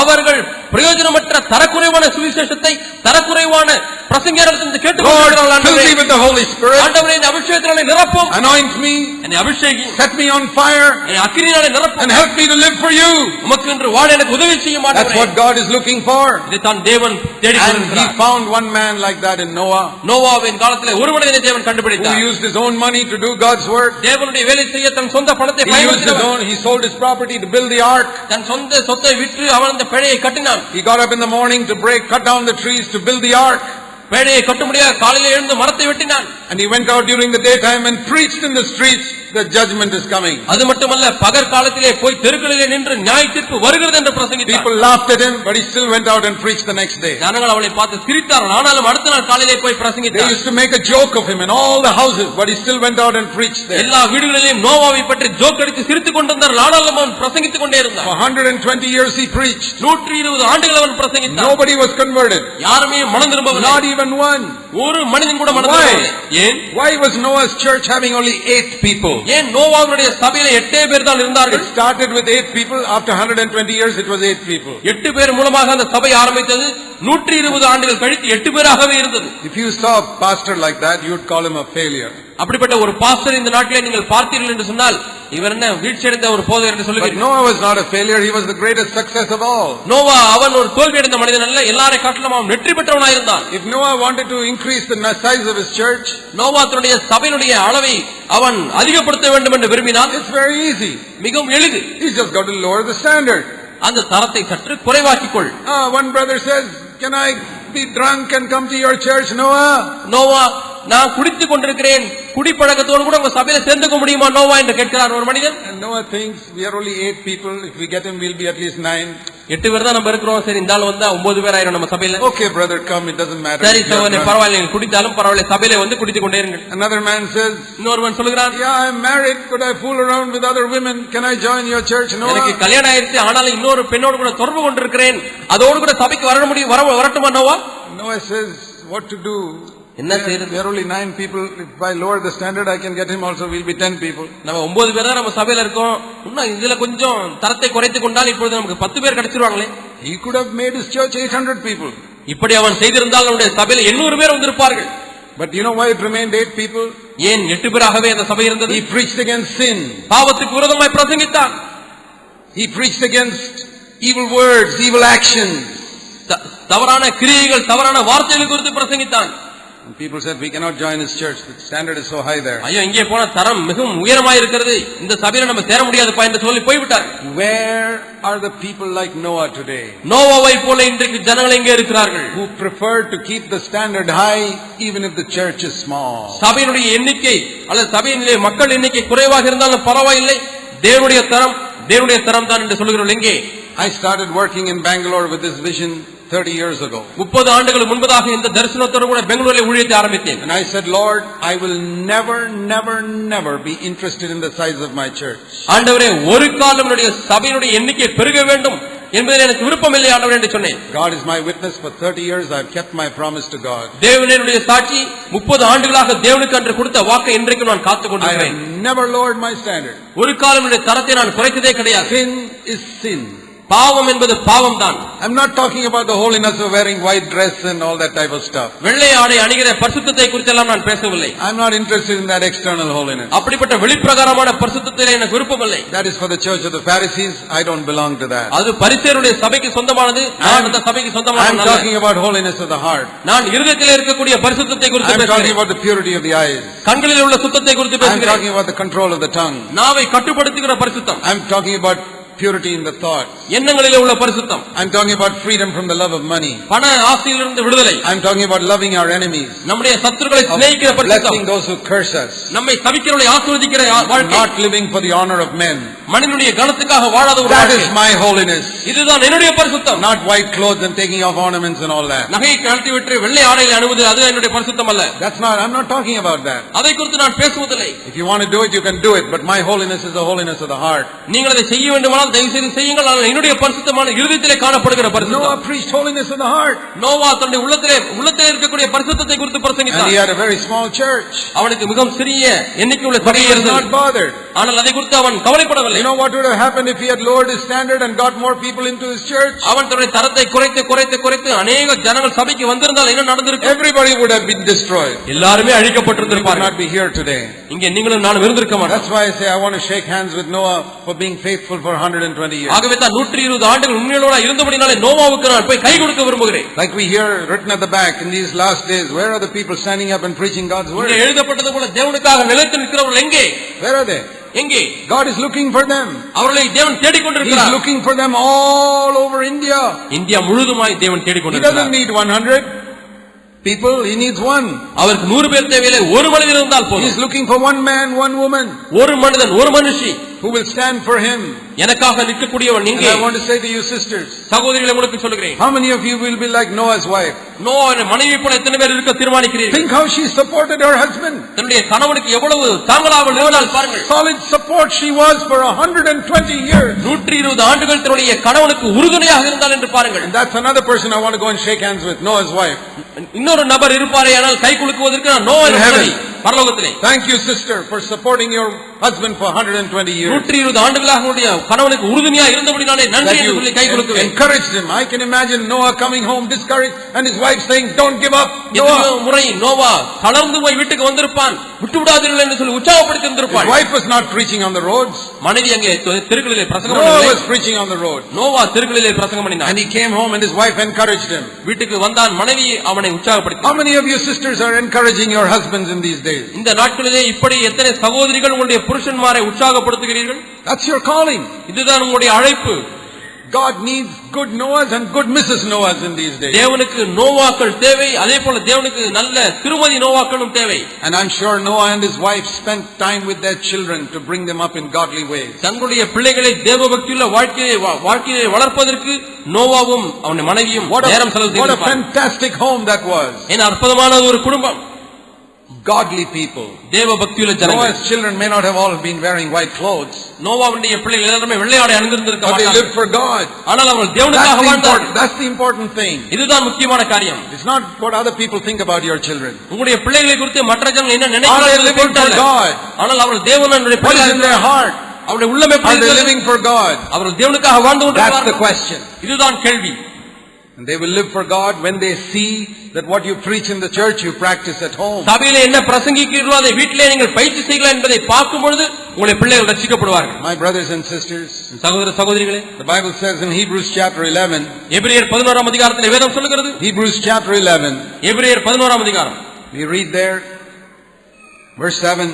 அவர்கள் பிரயோஜனமற்ற தரக்குறைவான சுவிசேஷத்தை தரக்குறைவான பிரசங்கியாளர்களிடம்
Lord,
கேட்டுக்கொண்டிருக்கிறார்கள்
fill
ஆண்டவரே.
me with the Holy Spirit.
ஆண்டவரே இந்த அபிஷேகத்தினாலே நிரப்பும்.
Anoint me,
என்னை அபிஷேகி,
set me on fire,
என்னை அக்கினியினாலே நிரப்பும்.
and help me to live for you.
உமக்கு என்று வாழ எனக்கு உதவி செய்ய
That's
மாட்டேன்.
what God is looking for.
இதைத்தான் தேவன் தேடி
And He
கொண்டிருக்கிறார்.
found one man like that in Noah,
நோவாவின் காலத்திலே ஒரு மனிதனை தேவன்
who
கண்டுபிடித்தார்.
used his own money to do God's work.
தேவனுடைய வேலை செய்ய தன் சொந்த பணத்தை
He used his
பயன்படுத்தினார்.
own, he sold his property to build the ark.
தன் சொந்த சொத்தை விற்று அவன் அந்த பேழையை கட்டினான்.
He got up in the morning to cut down the trees to build the ark.
பேழையை கட்ட முடியாத காலையில எழுந்து மரத்தை வெட்டினான்.
And he went out during the daytime and preached in the streets that judgment is coming.
அது மட்டுமல்ல, பகல் காலத்திலே போய் தெருக்களிலே நின்று நியாய தீர்ப்பு வருகிறது என்று பிரசங்கித்தார்.
People laughed at him, but he still went out and preached the next day.
ஜனங்கள் அவளை பார்த்து சிரித்தார்கள். ஆனாலும் அடுத்த நாள் காலையிலே போய்
They
பிரசங்கித்தார்.
used to make a joke of him in all the houses, but he still went out and preached there.
எல்லா வீடுகளிலும் நோவாவை பற்றி ஜோக் அடித்து சிரித்துக் கொண்டிருந்தார். ஆனாலும் அவன் பிரசங்கித்துக் கொண்டே இருந்தார்.
For 120 years he preached.
120 ஆண்டுகள் அவன் பிரசங்கித்தார்.
Nobody was converted.
யாருமே மனம் திரும்பவில்லை.
Not even one.
ஒரு மனிதன் கூட மனம்
Why?
திரும்பவில்லை. ஏன்?
Why was Noah's church having only 8 people?
ஏன் நோவாவுடைய சபையில 8 பேர் தான் இருந்தார்கள்?
It started with 8 people. After 120 years it was 8 people.
8 பேர் மூலமாக அந்த சபை ஆரம்பித்தது. 120 ஆண்டுகள் கழித்து 8 பேராகவே இருந்தது.
If you saw a pastor like that, you would call him a failure.
அப்படிப்பட்ட ஒரு பாஸ்டர் இந்த நாட்டிலே நீங்கள் பார்த்தீர்கள் என்று சொன்னால் இவர் என்ன வீழ்ச்சியடைந்த ஒரு போதகர் என்று
But
சொல்லுவீர்கள்.
Noah was not a failure. He was the greatest success of all.
Noah அவன் ஒரு தோல்வியடைந்த மனிதன் அல்ல, எல்லாரை காட்டிலும் அவன் வெற்றி பெற்றவனாக இருந்தான்.
If Noah wanted to increase the size of his church,
Noah தன்னுடைய சபையினுடைய அளவை அவன் அதிகப்படுத்த வேண்டும் என்று விரும்பினால்
it's very easy.
மிகவும் எளிது.
He's just got to lower the standard.
அந்த தரத்தை சற்று குறைவாக்கிக் கொள்.
One brother says, "Can I be drunk and come to your church, Noah?"
Noah, நான் குடித்துக் கொண்டிருக்கிறேன், குடிப்பழக்கத்தோடு கூட உங்க சபையில சேர்ந்துக்க முடியுமா நோவா என்று கேட்கிறார் ஒரு மனிதன்.
And Noah thinks, we are only 8 people. If we get him, we'll be at least 9.
8 பேர் தான் நம்ம இருக்கிறோம். சரி, இந்த ஆள் வந்தா 9 பேர் ஆயிரும் நம்ம சபையில.
Okay, brother, come. It doesn't matter.
சரி சகோதரனே, பரவாயில்லை, நீங்க குடித்தாலும் பரவாயில்லை, சபையில வந்து குடித்துக் கொண்டே இருங்கள்.
Another man says,
இன்னொருவன் சொல்கிறான்,
"Yeah, I'm married, but I fool around with other women. Can I join your church,
எனக்கு
Noah?"
கல்யாணம் ஆயிடுச்சு, ஆனாலும் இன்னொரு பெண்ணோடு கூட தொடர்பு கொண்டிருக்கிறேன், அதோடு கூட சபைக்கு வர முடியும், வரட்டுமா Noah?
Noah says, "What to do?
என்ன செய்யறது?
There are only 9 people. If I lower the standard, I can get him also. We'll be 10 people."
நம்ம 9 பேர் தான் நம்ம சபையில இருக்கோம். இன்னும் இதுல கொஞ்சம் தரத்தை குறைத்துக் கொண்டால் இப்பொழுது நமக்கு 10 பேர் கிடைச்சிருவாங்களே.
He could have made his church 800 people.
இப்படி அவன் செய்திருந்தால் நம்முடைய சபையில 800 பேர் வந்திருப்பார்கள்.
But you know why it remained 8 people?
ஏன் 8 பேராகவே அந்த சபை இருந்தது?
He preached against sin.
பாவத்துக்கு விரோதமாய் பிரசங்கித்தான்.
He preached against evil words, evil actions.
தவறான கிரியைகள், தவறான வார்த்தைகள் குறித்து பிரசங்கித்தான்.
And people said, "We cannot join his church. The standard is so high there."
ஐயோ, இங்கே போன தரம் மிகவும் உயரமாய் இருக்கிறது, இந்த சபையில நம்ம சேர முடியாதுப்பா என்று சொல்லி போய்விட்டார்.
Where are the people like Noah today?
நோவாவை போல இன்றைக்கு ஜனங்கள் எங்கே இருக்கிறார்கள்?
Who prefer to keep the standard high even if the church is small.
சபையினுடைய எண்ணிக்கை அல்லது சபையினுடைய மக்கள் எண்ணிக்கை குறைவாக இருந்தாலும் பரவாயில்லை, தேவனுடைய தரம் தான் என்று சொல்கிறோம். எங்கே?
I started working in Bangalore with this vision 30 years ago.
30 ஆண்டுகள் முன்பதாக இந்த தரிசனத்தோடு கூட பெங்களூரில் ஊழியத்தை ஆரம்பித்தேன்.
And I said, "Lord, I will never be interested in the size of my church."
ஆண்டவரே, ஒரு காலம் என்னுடைய சபையினுடைய எண்ணிக்கை பெருக வேண்டும் என்பதில் எனக்கு விருப்பம் இல்லை ஆண்டவரே என்று சொன்னேன்.
God is my witness. For 30 years I have kept my promise to God.
தேவனுடைய சாட்சி, 30 ஆண்டுகளாக தேவனுக்கு அன்று கொடுத்த வாக்கை இன்றைக்கு நான் காத்துக் கொண்டிருக்கிறேன்.
I have never lowered my standard.
ஒரு காலம் என்னுடைய தரத்தை நான் குறைத்ததே கிடையாது.
Sin is sin.
பாவம் என்பது பாவம் தான்.
I'm not talking about the holiness of wearing white dress and all that type of stuff.
வெள்ளை ஆடை அணிகிற பரிசுத்தத்தை குறித்தெல்லாம் நான் பேசவில்லை.
I'm not interested in that external holiness.
அப்படிப்பட்ட வெளிப்பிரகாரமான பரிசுத்தத்தில் எனக்கு விருப்பமில்லை.
That is for the church of the Pharisees. I don't belong to that.
அது பரிசேயருடைய சபைக்கு சொந்தமானது, நான் அந்த சபைக்கு
I'm
சொந்தமானது.
talking about holiness of the heart.
நான் இருதயத்தில் இருக்கக்கூடிய பரிசுத்தத்தை குறித்து
I'm talking
பேசுகிறேன்.
about the purity of the eyes.
கண்களில் உள்ள சுத்தத்தை குறித்து
I'm
பேசுகிறேன்.
talking about the control of the tongue.
நாவை கட்டுப்படுத்துகிற பரிசுத்தம்.
I'm talking about purity in the thoughts.
எண்ணங்களிலே உள்ள பரிசுத்தம்.
I'm talking about freedom from the love of money.
பண ஆசையிலிருந்து விடுதலை.
I'm talking about loving our enemies.
நம்முடைய சத்துருக்களை சிநேகிக்கிற பரிசுத்தம்.
Blessing those who curse us.
நம்மை சபிக்கிறவர்களை ஆசீர்வதிக்கிற வாழ்க்கை.
Not living for the honor of men.
மனிதனுடைய கனத்துக்காக வாழாத ஒரு வாழ்க்கை.
That is my holiness.
இதுதான் என்னுடைய பரிசுத்தம்.
Not white clothes and taking off ornaments and all that.
நகை கழட்டி விட்டு வெள்ளை ஆடைகளை அணிவது அது என்னுடைய பரிசுத்தம் அல்ல.
I'm not talking about that.
அதை குறித்து நான் பேசுவதில்லை.
If you want to do it, you can do it, but my holiness is the holiness of the heart.
நீங்கள் அதை செய்ய வேண்டுமானால் தயவு செய்து செய்யுங்கள். ஆனால் என்னுடைய பரிசுத்தமான இருதயத்திலே காணப்படுகிற பரிசுத்தம்.
Noah preached holiness of the heart.
Noah தன்னுடைய உள்ளத்திலே இருக்கக்கூடிய பரிசுத்தத்தை குறித்து பிரசங்கித்தார்.
And he had a very small church.
அவனுக்கு மிகவும் சிறிய எண்ணிக்கை உள்ள சபை இருந்தது.
Not bothered.
ஆனால் அதை குறித்து அவன் கவலைப்படவில்லை.
You know what would have happened if he had lowered his standard and got more people into his church?
அவன் தன்னுடைய தரத்தை குறைத்து அநேக ஜனங்கள் சபைக்கு வந்திருந்தால் என்ன நடந்திருக்கும்?
Everybody would have been destroyed.
எல்லாரும் அழிக்கப்பட்டிருந்திருப்பார்கள்.
Not be here today.
இங்கே நீங்களும் நானும் இருந்திருக்க மாட்டோம்.
That's why I say I want to shake hands with Noah for being faithful for 120 years.
ஆகவே தான் 120 ஆண்டுகள் உண்மையோடு இருந்தபடினாலே நோவாவுக்கு நான் போய் கை கொடுக்க விரும்புகிறேன்.
Like we hear written at the back in these last days, where are the people standing up and preaching God's word?
இங்கே எழுதப்பட்டது போல தேவனுக்காக நிலைத்து நிற்கிறவர்கள் எங்கே?
Where are they?
எங்கே?
God is looking for them.
அவர்களை தேவன் தேடிக் கொண்டிருக்கிறார்.
He is looking for them all over India.
India முழுதுமாய் தேவன் தேடிக் கொண்டிருக்கிறார்.
He doesn't need 100 people, he needs one.
அவருக்கு 100 பேர் தேவையில்லை, ஒரு மனிதன் இருந்தால் போதும்.
He is looking for one man, one woman.
ஒரு மனிதன், ஒரு மனுஷி
who will stand for him.
எனக்காக நிற்கக்கூடியவன் எங்கே?
I want to say to you sisters,
சகோதரிகளே உங்களுக்கு சொல்கிறேன்.
How many of you will be like Noah's wife?
நோவாவின் மனைவி போல எத்தனை பேர் இருக்க தீர்மானிக்கிறீர்கள்?
Think how she supported her husband.
தன்னுடைய கணவனுக்கு எவ்வளவு தாங்களாக இருந்தால் பாருங்கள்.
Solid support she was for 120 years.
120 ஆண்டுகள் தன்னுடைய கணவனுக்கு உறுதுணையாக இருந்தால் என்று பாருங்கள்.
And that's another person I want to go and shake hands with, Noah's wife.
இன்னொரு நபர் இருப்பாரேயானால் கை குலுக்குவதற்கு நான் நோவாவின் மனைவி பரலோகத்திலே.
Thank you sister for supporting your husband for 120 years.
120 ஆண்டுகளாக உடைய கணவனுக்கு உறுதுணையாக இருந்தபடினாலே நன்றி என்று சொல்லி கை குலுக்குவேன்.
Encouraged him. I can imagine Noah coming home discouraged and his wife saying, "Don't give up."
Noah முறை நோவா தளர்ந்து போய் வீட்டுக்கு வந்திருப்பான். விட்டு விடாதீர்கள் என்று சொல்லி உற்சாகப்படுத்தி வந்திருப்பான்.
His wife was not preaching on the roads.
மனைவி அங்கே தெருக்களிலே பிரசங்கம் பண்ணவில்லை.
Noah was preaching on the road.
Noah தெருக்களிலே பிரசங்கம் பண்ணினான்.
And he came home and his wife encouraged him.
வீட்டுக்கு வந்தான், மனைவி அவனை உற்சாகப்படுத்தினாள்.
How many of you sisters are encouraging your husbands in these days?
இந்த நாட்களிலே இப்படி எத்தனை சகோதரிகள் உங்களுடைய புருஷன்மாரை உற்சாகப்படுத்துகிறீர்கள்?
That's your calling.
இதுதான் உங்களுடைய அழைப்பு.
God needs good Noahs and good Mrs. Noahs in these days.
தேவனுக்கு நோவாக்கள் தேவை, அதே போல தேவனுக்கு நல்ல திருமதி நோவாக்களும் தேவை.
And I'm sure Noah and his wife spent time with their children to bring them up in godly ways.
தங்களுடைய பிள்ளைகளை தேவபக்தியுள்ள வாழ்க்கையை வளர்ப்பதற்கு நோவாவும் அவனுடைய மனைவியும் நேரம் செலவழித்தார்கள்.
What a fantastic home that was.
என்ன அற்புதமான ஒரு குடும்பம்.
Godly people.
தேவபக்தியுள்ள ஜனங்கள்.
Noah's children may not have all been wearing white clothes.
நோவாவுடைய பிள்ளைகள் எல்லாரும் வெள்ளை ஆடை அணிந்திருந்திருக்க
மாட்டார்கள். But they lived for God.
ஆனால் அவர்கள் தேவனுக்காக வாழ்ந்தார்கள்.
That's the important thing.
இதுதான் முக்கியமான காரியம்.
It's not what other people think about your children.
உங்களுடைய பிள்ளைகளை குறித்து மற்ற ஜனங்கள் என்ன நினைக்கிறார்கள் என்பது அல்ல. ஆனால் அவர்கள் தேவனுடைய பிள்ளைகள்
in their heart.
அவருடைய உள்ளம் எப்படி
இருக்கிறது? Living for God.
அவர்கள் தேவனுக்காக வாழ்ந்து கொண்டிருக்கிறார்கள்.
That's the question.
இதுதான் கேள்வி.
And they will live for God when they see that what you preach in the church you practice at home.
சபையிலே என்ன பிரசங்கிக்கிறீர்களோ அதை வீட்டிலே நீங்கள் பயிற்சி செய்யலாம் என்பதை பார்க்கும் பொழுது உங்களுடைய பிள்ளைகள் ரட்சிக்கப்படுவார்கள்.
My brothers and sisters,
சகோதர சகோதரிகளே,
the Bible says in Hebrews chapter 11,
எபிரேயர் 11ஆம் அதிகாரத்திலே வேதம் சொல்லுகிறது.
Hebrews chapter 11,
எபிரேயர் 11ஆம் அதிகாரம்.
We read there verse 7,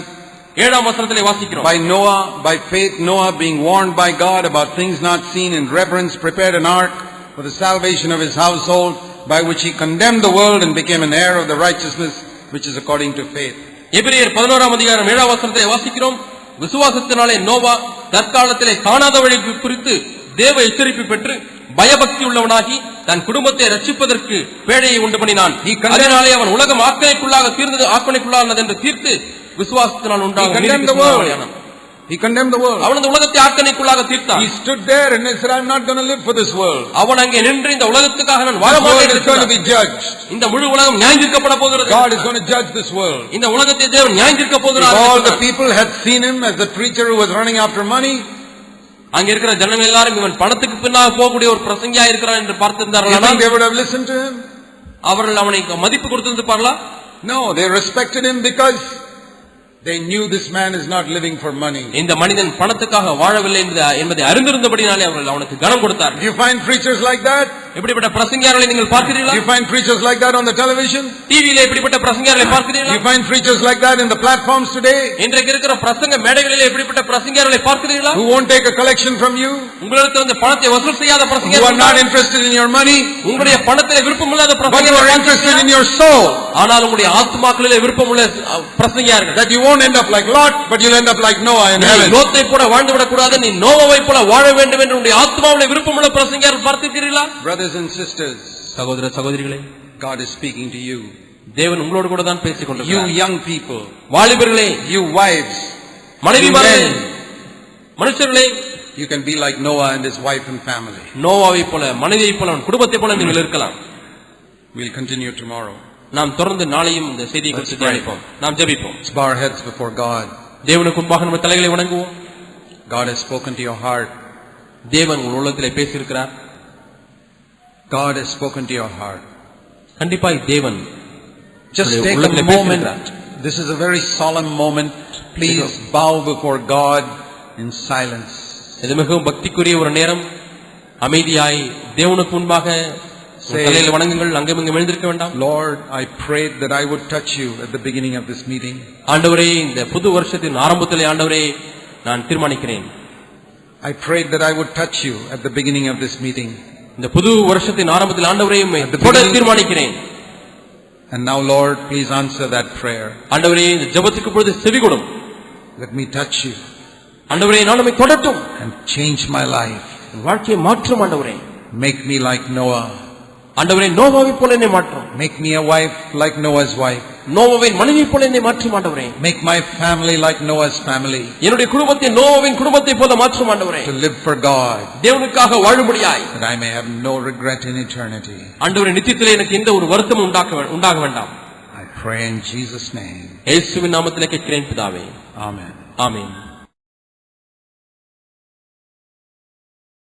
7ஆம் வசனத்திலே வாசிக்கிறோம்.
By Noah, by faith Noah being warned by God about things not seen, in reverence prepared an ark for the salvation of his household, by which he condemned the world and became an heir of the righteousness which is according to faith.
எபிரேயர் 11ஆம் அதிகாரம் 7ஆம் வசனத்தை வாசிக்கிறோம். விசுவாசத்தினாலே நோவா தற்காலத்திலே காணாத வழி குறித்து தேவ எச்சரிப்பு பெற்று பயபக்தி உள்ளவனாகி தன் குடும்பத்தை ரட்சிப்பதற்கு பேழையை உண்டு பண்ணினான். அதனாலே அவன் உலகம் ஆக்கணைக்குள்ளானது என்று தீர்த்து விசுவாசத்தினால் உண்டாகும்.
He condemned the world.
அவன் இந்த உலகத்தை ஆக்கணைக்குள்ளாக தீர்த்தான்.
He stood there and said, I'm not going to live for this world.
அவன் அங்கே நின்று இந்த உலகத்துக்காக நான் வாழ மாட்டேன் என்று
going to be judged.
இந்த முழு உலகம் நியாயந்தீர்க்கப்பட போகிறது.
God is going to judge this world.
இந்த உலகத்தை தேவன் நியாயந்தீர்க்க போகிறார்.
All the people had seen him as the preacher who was running after money.
அங்க இருக்கிற ஜனங்கள் எல்லாரும் இவன் பணத்துக்கு பின்னாக போகக்கூடிய ஒரு பிரசங்கியா இருக்கிறான் என்று பார்த்திருந்தார்கள்.
They would have listened to him.
அவர்கள் அவனுக்கு மதிப்பு கொடுத்திருப்பார்களா?
No, they respected him because they knew this man is not living for money.
இந்த மனிதன் பணத்துக்காக வாழவில்லை என்பதை அறிந்திருந்தபடியாலே அவர்கள் அவனுக்கு கனம் கொடுத்தார்கள்.
You find preachers like that?
இப்படிப்பட்ட பிரசங்கியார்களை நீங்கள் பார்க்கிறீர்களா?
You find preachers like that on the television?
டிவியிலே இப்படிப்பட்ட பிரசங்கியார்களை பார்க்கிறீர்களா?
You find preachers like that in the platforms today?
இன்றைக்கு இருக்கிற பிரசங்க மேடைகளிலே இப்படிப்பட்ட பிரசங்கியார்களை பார்க்கிறீர்களா?
Who won't take a collection from you?
உங்களிடத்திலிருந்து பணத்தை வசூல் செய்யாத
Who
பிரசங்கியார்கள்,
are not interested in your money?
உங்களுடைய பணத்திலே விருப்பமில்லாத
But who are
பிரசங்கியார்கள்,
interested in your soul?
ஆனால் உங்களுடைய ஆத்துமாக்களிலே விருப்பமுள்ள பிரசங்கியார்கள்.
That you won't end up like Lot, but you'll end up like Noah in heaven.
லோத்தை போல வாழ்ந்து விடக்கூடாது, நீ நோவாவை போல வாழ வேண்டும் என்று உங்களுடைய ஆத்மாவிலே விருப்பமுள்ள பிரசங்கியார்கள் பார்த்திருக்கிறீர்களா?
Brothers and sisters,
சகோதர சகோதரிகளே,
God is speaking to you.
தேவன் உங்களோடு கூட தான் பேசிக்
You
கொண்டிருக்கிறார்.
young people,
வாலிபர்களே,
you wives,
மனைவிமார்களே,
you men,
மனுஷர்களே,
you can be like Noah and his wife and family.
நோவாவை போல மனைவியை போல அவன் குடும்பத்தை போல நீங்கள் இருக்கலாம்.
We'll continue tomorrow.
நாம் தொடர்ந்து நாளையும் இந்த செய்தியை குறித்து தியானிப்போம். நாம் ஜெபிப்போம்.
Let's bow our heads before God.
தேவனுக்கு முன்பாக நம்ம தலைகளை வணங்குவோம்.
God has spoken to your heart.
தேவன் உங்கள் உள்ளத்திலே பேசியிருக்கிறார்.
God has spoken to your heart.
கண்டிப்பாய் தேவன்
Just
உங்களுடைய
take
உள்ளத்திலே
a moment.
பேசியிருக்கிறார்.
This is a very solemn moment. Please bow before God in silence.
இது மிகவும் பக்திக்குரிய ஒரு நேரம். அமைதியாய் தேவனுக்கு முன்பாக தலையில் வணங்குங்கள். அங்கும் இங்கும் எழுந்திருக்க வேண்டாம்.
Lord, I prayed that I would touch you at the beginning of this meeting.
ஆண்டவரே, இந்த புது வருஷத்தின் ஆரம்பத்திலே ஆண்டவரே நான் தீர்மானிக்கிறேன்.
I prayed that I would touch you at the beginning of this meeting.
இந்த புது வருஷத்தின் ஆரம்பத்தில் ஆண்டவரே தொட தீர்மானிக்கிறேன்.
And now, Lord, please answer that prayer.
ஆண்டவரே, இந்த ஜெபத்துக்கு பொழுது செவி கொடும்.
Let me touch you
ஆண்டவரே, நான் உம்மை தொடட்டும்.
and change my life.
வாழ்க்கையை மாற்றும் ஆண்டவரே.
Make me like Noah.
ஆண்டவரே, நோவாவை போல என்னை மாற்றும்.
Make me a wife like Noah's wife.
நோவாவின் மனைவி போல என்னை மாற்றும் ஆண்டவரே.
Make my family like Noah's family.
என்னுடைய குடும்பத்தை நோவாவின் குடும்பத்தை போல மாற்றும் ஆண்டவரே.
To live for God.
தேவனுக்காக வாழும்படியாய்.
That I may have no regret in eternity.
ஆண்டவரே, நித்தியத்திலே எனக்கு எந்த ஒரு வருத்தமும் உண்டாக வேண்டாம்.
I pray in Jesus' name.
இயேசுவின் நாமத்திலே கேட்கிறேன் பிதாவே.
Amen.
ஆமென்.